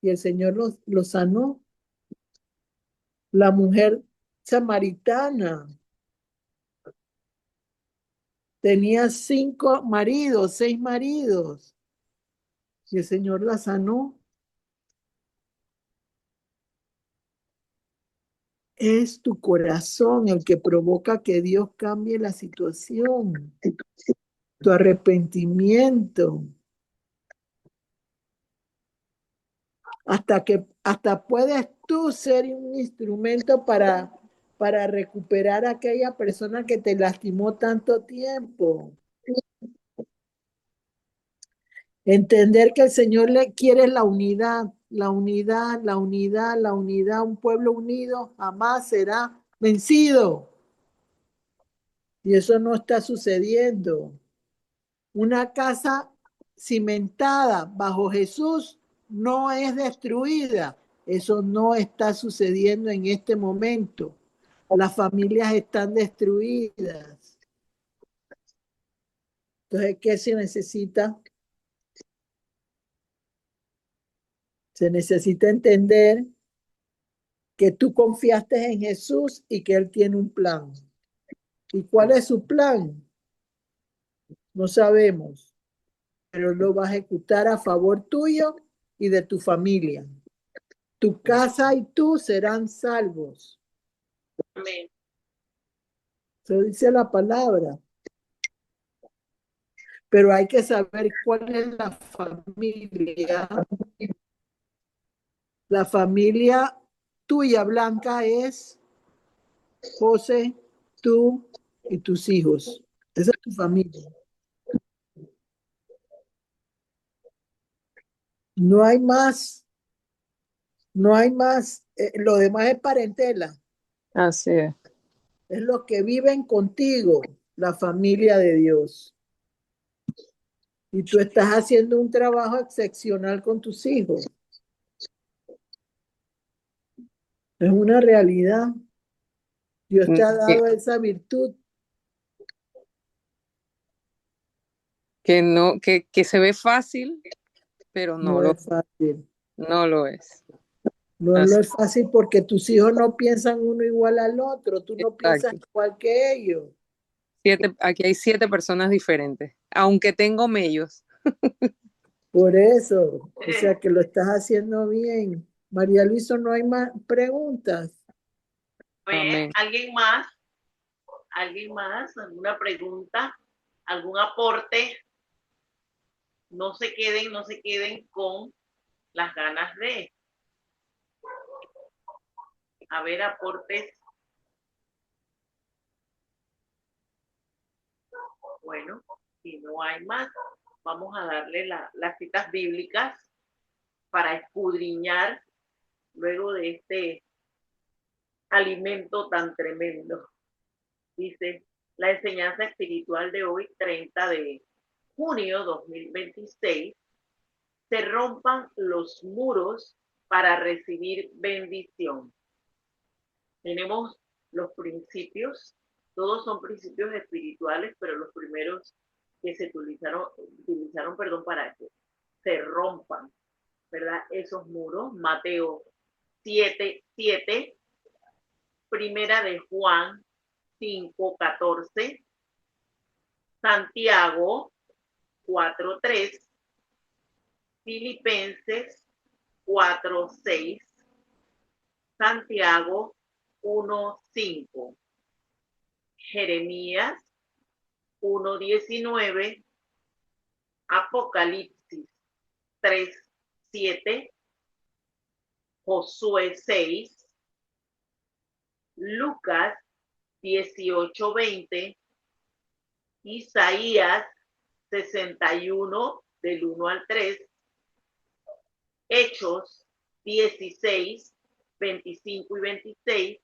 Speaker 3: Y el Señor lo sanó. La mujer samaritana tenía 5 maridos, 6 maridos, y el Señor la sanó. Es tu corazón el que provoca que Dios cambie la situación, tu arrepentimiento. Hasta puedes tú ser un instrumento para recuperar a aquella persona que te lastimó tanto tiempo. Entender que el Señor le quiere la unidad, la unidad, la unidad, la unidad. Un pueblo unido jamás será vencido. Y eso no está sucediendo. Una casa cimentada bajo Jesús no es destruida. Eso no está sucediendo en este momento. Las familias están destruidas. Entonces, ¿qué se necesita? Se necesita entender que tú confiaste en Jesús y que Él tiene un plan. ¿Y cuál es su plan? No sabemos, pero lo va a ejecutar a favor tuyo y de tu familia. Tu casa y tú serán salvos.
Speaker 1: Amén.
Speaker 3: Eso dice la palabra. Pero hay que saber cuál es la familia. La familia tuya, Blanca, es José, tú y tus hijos. Esa es tu familia. No hay más. No hay más. Lo demás es parentela.
Speaker 5: Así es.
Speaker 3: Es los que viven contigo, la familia de Dios. Y tú estás haciendo un trabajo excepcional con tus hijos. Es una realidad. Dios te ha dado esa virtud.
Speaker 5: Que se ve fácil, pero
Speaker 3: No es fácil.
Speaker 5: no lo es.
Speaker 3: No
Speaker 5: Así,
Speaker 3: lo es fácil porque tus hijos no piensan uno igual al otro, tú no piensas
Speaker 5: exacto.
Speaker 3: igual que ellos.
Speaker 5: Aquí hay 7 personas diferentes, aunque tengo mellos.
Speaker 3: Por eso, o sea que lo estás haciendo bien. María Luisa, no hay más preguntas.
Speaker 1: A ver,
Speaker 5: Amén.
Speaker 1: ¿alguien más? ¿Alguien más? ¿Alguna pregunta? ¿Algún aporte? No se queden con las ganas de. A ver, aportes. Bueno, si no hay más, vamos a darle las citas bíblicas para escudriñar luego de este alimento tan tremendo. Dice, la enseñanza espiritual de hoy, 30 de junio 2026, se rompan los muros para recibir bendición. Tenemos los principios, todos son principios espirituales, pero los primeros que se utilizaron para que se rompan, ¿verdad? Esos muros. Mateo 7:7, Primera de Juan 5:14, Santiago 4:3, Filipenses 4:6, Santiago 1:5, Jeremías 1:19, Apocalipsis 3:7, Josué 6, Lucas 18:20, Isaías 61 del 1 al 3, Hechos 16, 25 y 26,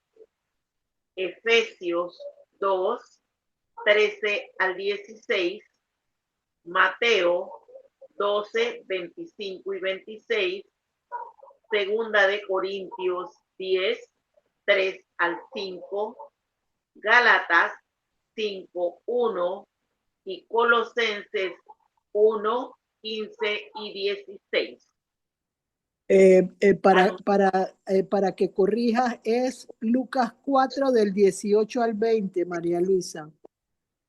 Speaker 1: Efesios 2, 13 al 16, Mateo 12, 25 y 26, Segunda de Corintios 10, 3 al 5, Gálatas 5, 1 y Colosenses 1, 15 y 16.
Speaker 3: Para que corrijas, es Lucas 4 del 18 al 20, María Luisa.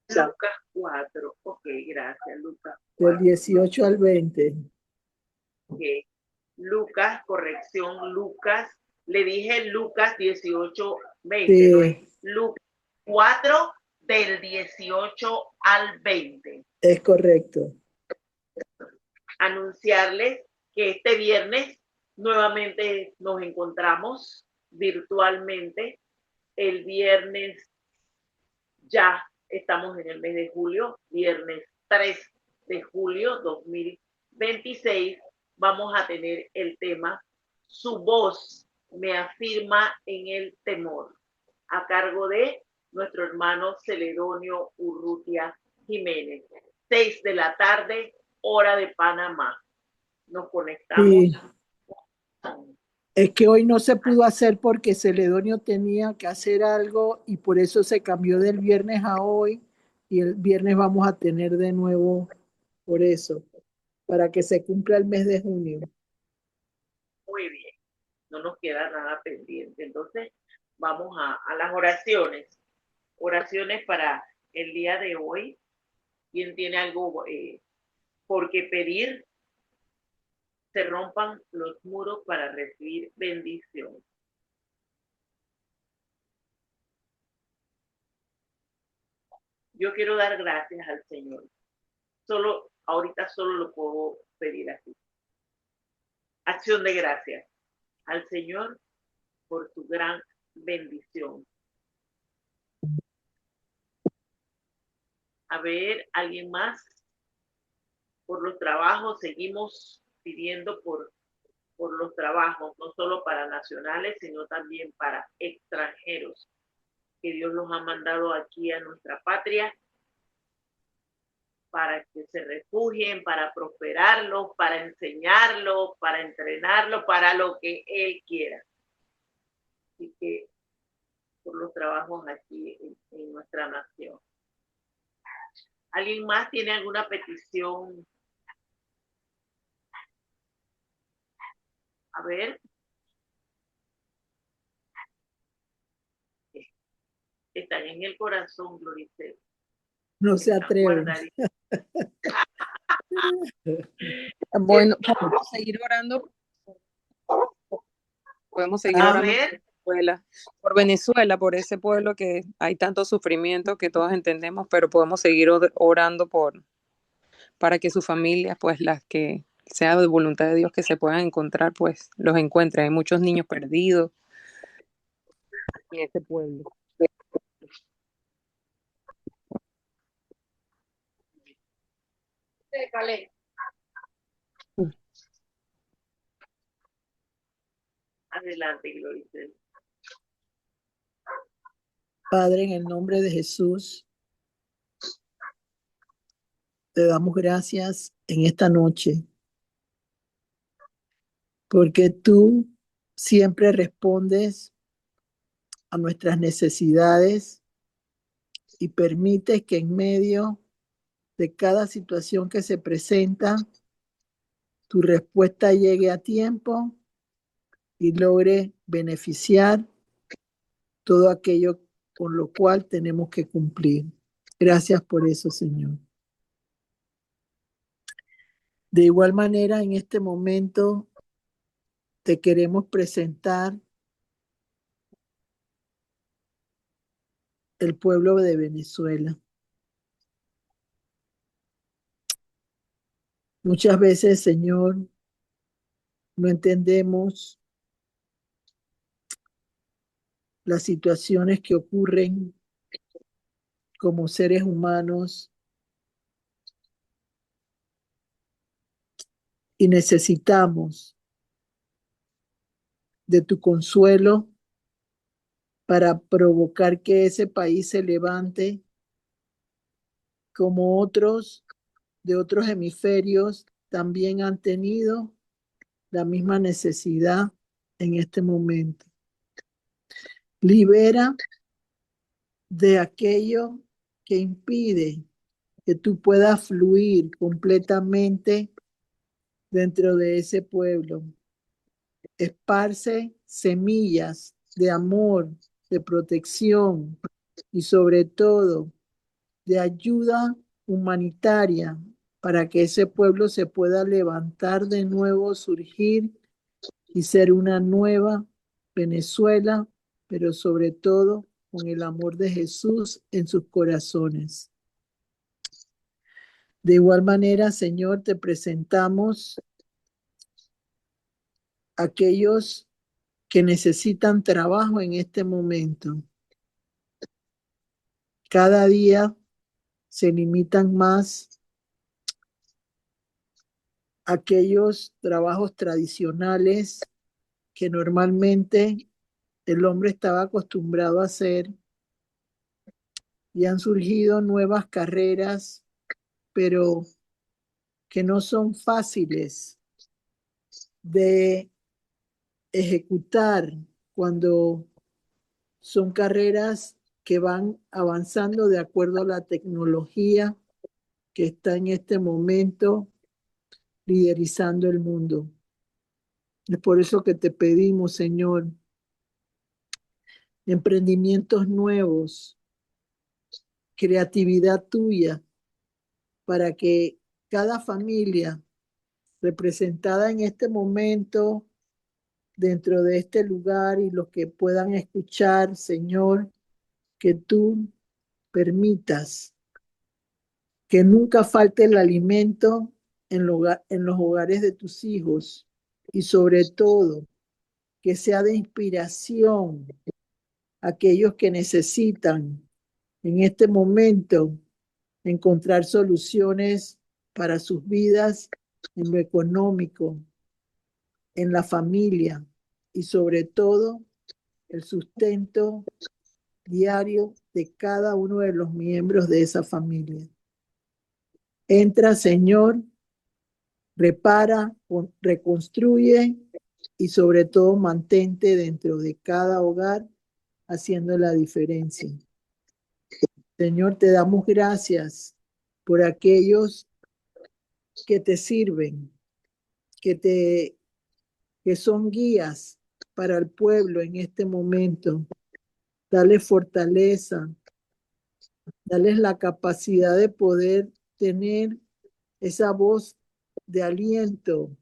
Speaker 1: Lucas 4. Ok, gracias, Lucas 4.
Speaker 3: Del 18 al 20.
Speaker 1: Okay. Lucas, corrección, Lucas. Le dije Lucas 18, 20.
Speaker 3: Sí.
Speaker 1: ¿No es? Lucas 4 del 18 al 20.
Speaker 3: Es correcto.
Speaker 1: Anunciarles que este viernes nuevamente nos encontramos virtualmente. El viernes ya estamos en el mes de julio, viernes 3 de julio 2026, vamos a tener el tema Su voz me afirma en el temor, a cargo de nuestro hermano Celedonio Urrutia Jiménez. 6 de la tarde, hora de Panamá. Nos conectamos.
Speaker 3: Sí. Es que hoy no se pudo hacer porque Celedonio tenía que hacer algo y por eso se cambió del viernes a hoy y el viernes vamos a tener de nuevo por eso, para que se cumpla el mes de junio.
Speaker 1: Muy bien, no nos queda nada pendiente. Entonces, vamos a las oraciones. Oraciones para el día de hoy. ¿Quién tiene algo por qué pedir? Se rompan los muros para recibir bendición. Yo quiero dar gracias al Señor. Ahorita solo lo puedo pedir así. Acción de gracias al Señor por tu gran bendición. A ver, ¿alguien más? Por los trabajos, seguimos pidiendo por los trabajos, no solo para nacionales, sino también para extranjeros, que Dios los ha mandado aquí a nuestra patria para que se refugien, para prosperarlos, para enseñarlos, para entrenarlos, para lo que Él quiera. Así que por los trabajos aquí en nuestra nación. ¿Alguien más tiene alguna petición? A ver. están en el corazón, Gloria a Dios,
Speaker 3: No se
Speaker 1: están
Speaker 3: atreven.
Speaker 1: guardaditos.
Speaker 5: Bueno, podemos seguir orando. Podemos seguir
Speaker 1: A
Speaker 5: orando
Speaker 1: ver,
Speaker 5: por Venezuela, por ese pueblo que hay tanto sufrimiento que todos entendemos, pero podemos seguir orando para que sus familias, pues las que sea de voluntad de Dios que se puedan encontrar, pues los encuentren. Hay muchos niños perdidos en este pueblo.
Speaker 1: adelante, Gloria a Dios.
Speaker 3: Padre, en el nombre de Jesús, te damos gracias en esta noche, porque tú siempre respondes a nuestras necesidades y permites que en medio de cada situación que se presenta, tu respuesta llegue a tiempo y logre beneficiar todo aquello con lo cual tenemos que cumplir. Gracias por eso, Señor. De igual manera, en este momento te queremos presentar el pueblo de Venezuela. Muchas veces, Señor, no entendemos las situaciones que ocurren como seres humanos y necesitamos de tu consuelo para provocar que ese país se levante como otros de otros hemisferios también han tenido la misma necesidad en este momento. Libera de aquello que impide que tú puedas fluir completamente dentro de ese pueblo. Esparce semillas de amor, de protección y sobre todo de ayuda humanitaria para que ese pueblo se pueda levantar de nuevo, surgir y ser una nueva Venezuela, pero sobre todo con el amor de Jesús en sus corazones. De igual manera, Señor, te presentamos aquellos que necesitan trabajo en este momento. Cada día se limitan más aquellos trabajos tradicionales que normalmente el hombre estaba acostumbrado a hacer y han surgido nuevas carreras, pero que no son fáciles de ejecutar cuando son carreras que van avanzando de acuerdo a la tecnología que está en este momento liderizando el mundo. Es por eso que te pedimos, Señor, emprendimientos nuevos, creatividad tuya, para que cada familia representada en este momento dentro de este lugar y los que puedan escuchar, Señor, que tú permitas que nunca falte el alimento en los hogares de tus hijos y sobre todo que sea de inspiración a aquellos que necesitan en este momento encontrar soluciones para sus vidas en lo económico, en la familia y sobre todo el sustento diario de cada uno de los miembros de esa familia. Entra, Señor, repara, reconstruye y sobre todo mantente dentro de cada hogar haciendo la diferencia. Señor, te damos gracias por aquellos que te sirven, que son guías para el pueblo en este momento. dale fortaleza, dales la capacidad de poder tener esa voz de aliento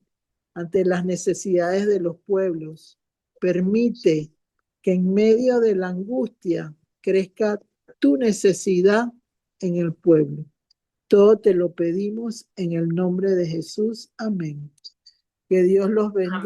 Speaker 3: ante las necesidades de los pueblos. Permite que en medio de la angustia crezca tu necesidad en el pueblo. Todo te lo pedimos en el nombre de Jesús. Amén. Que Dios los bendiga.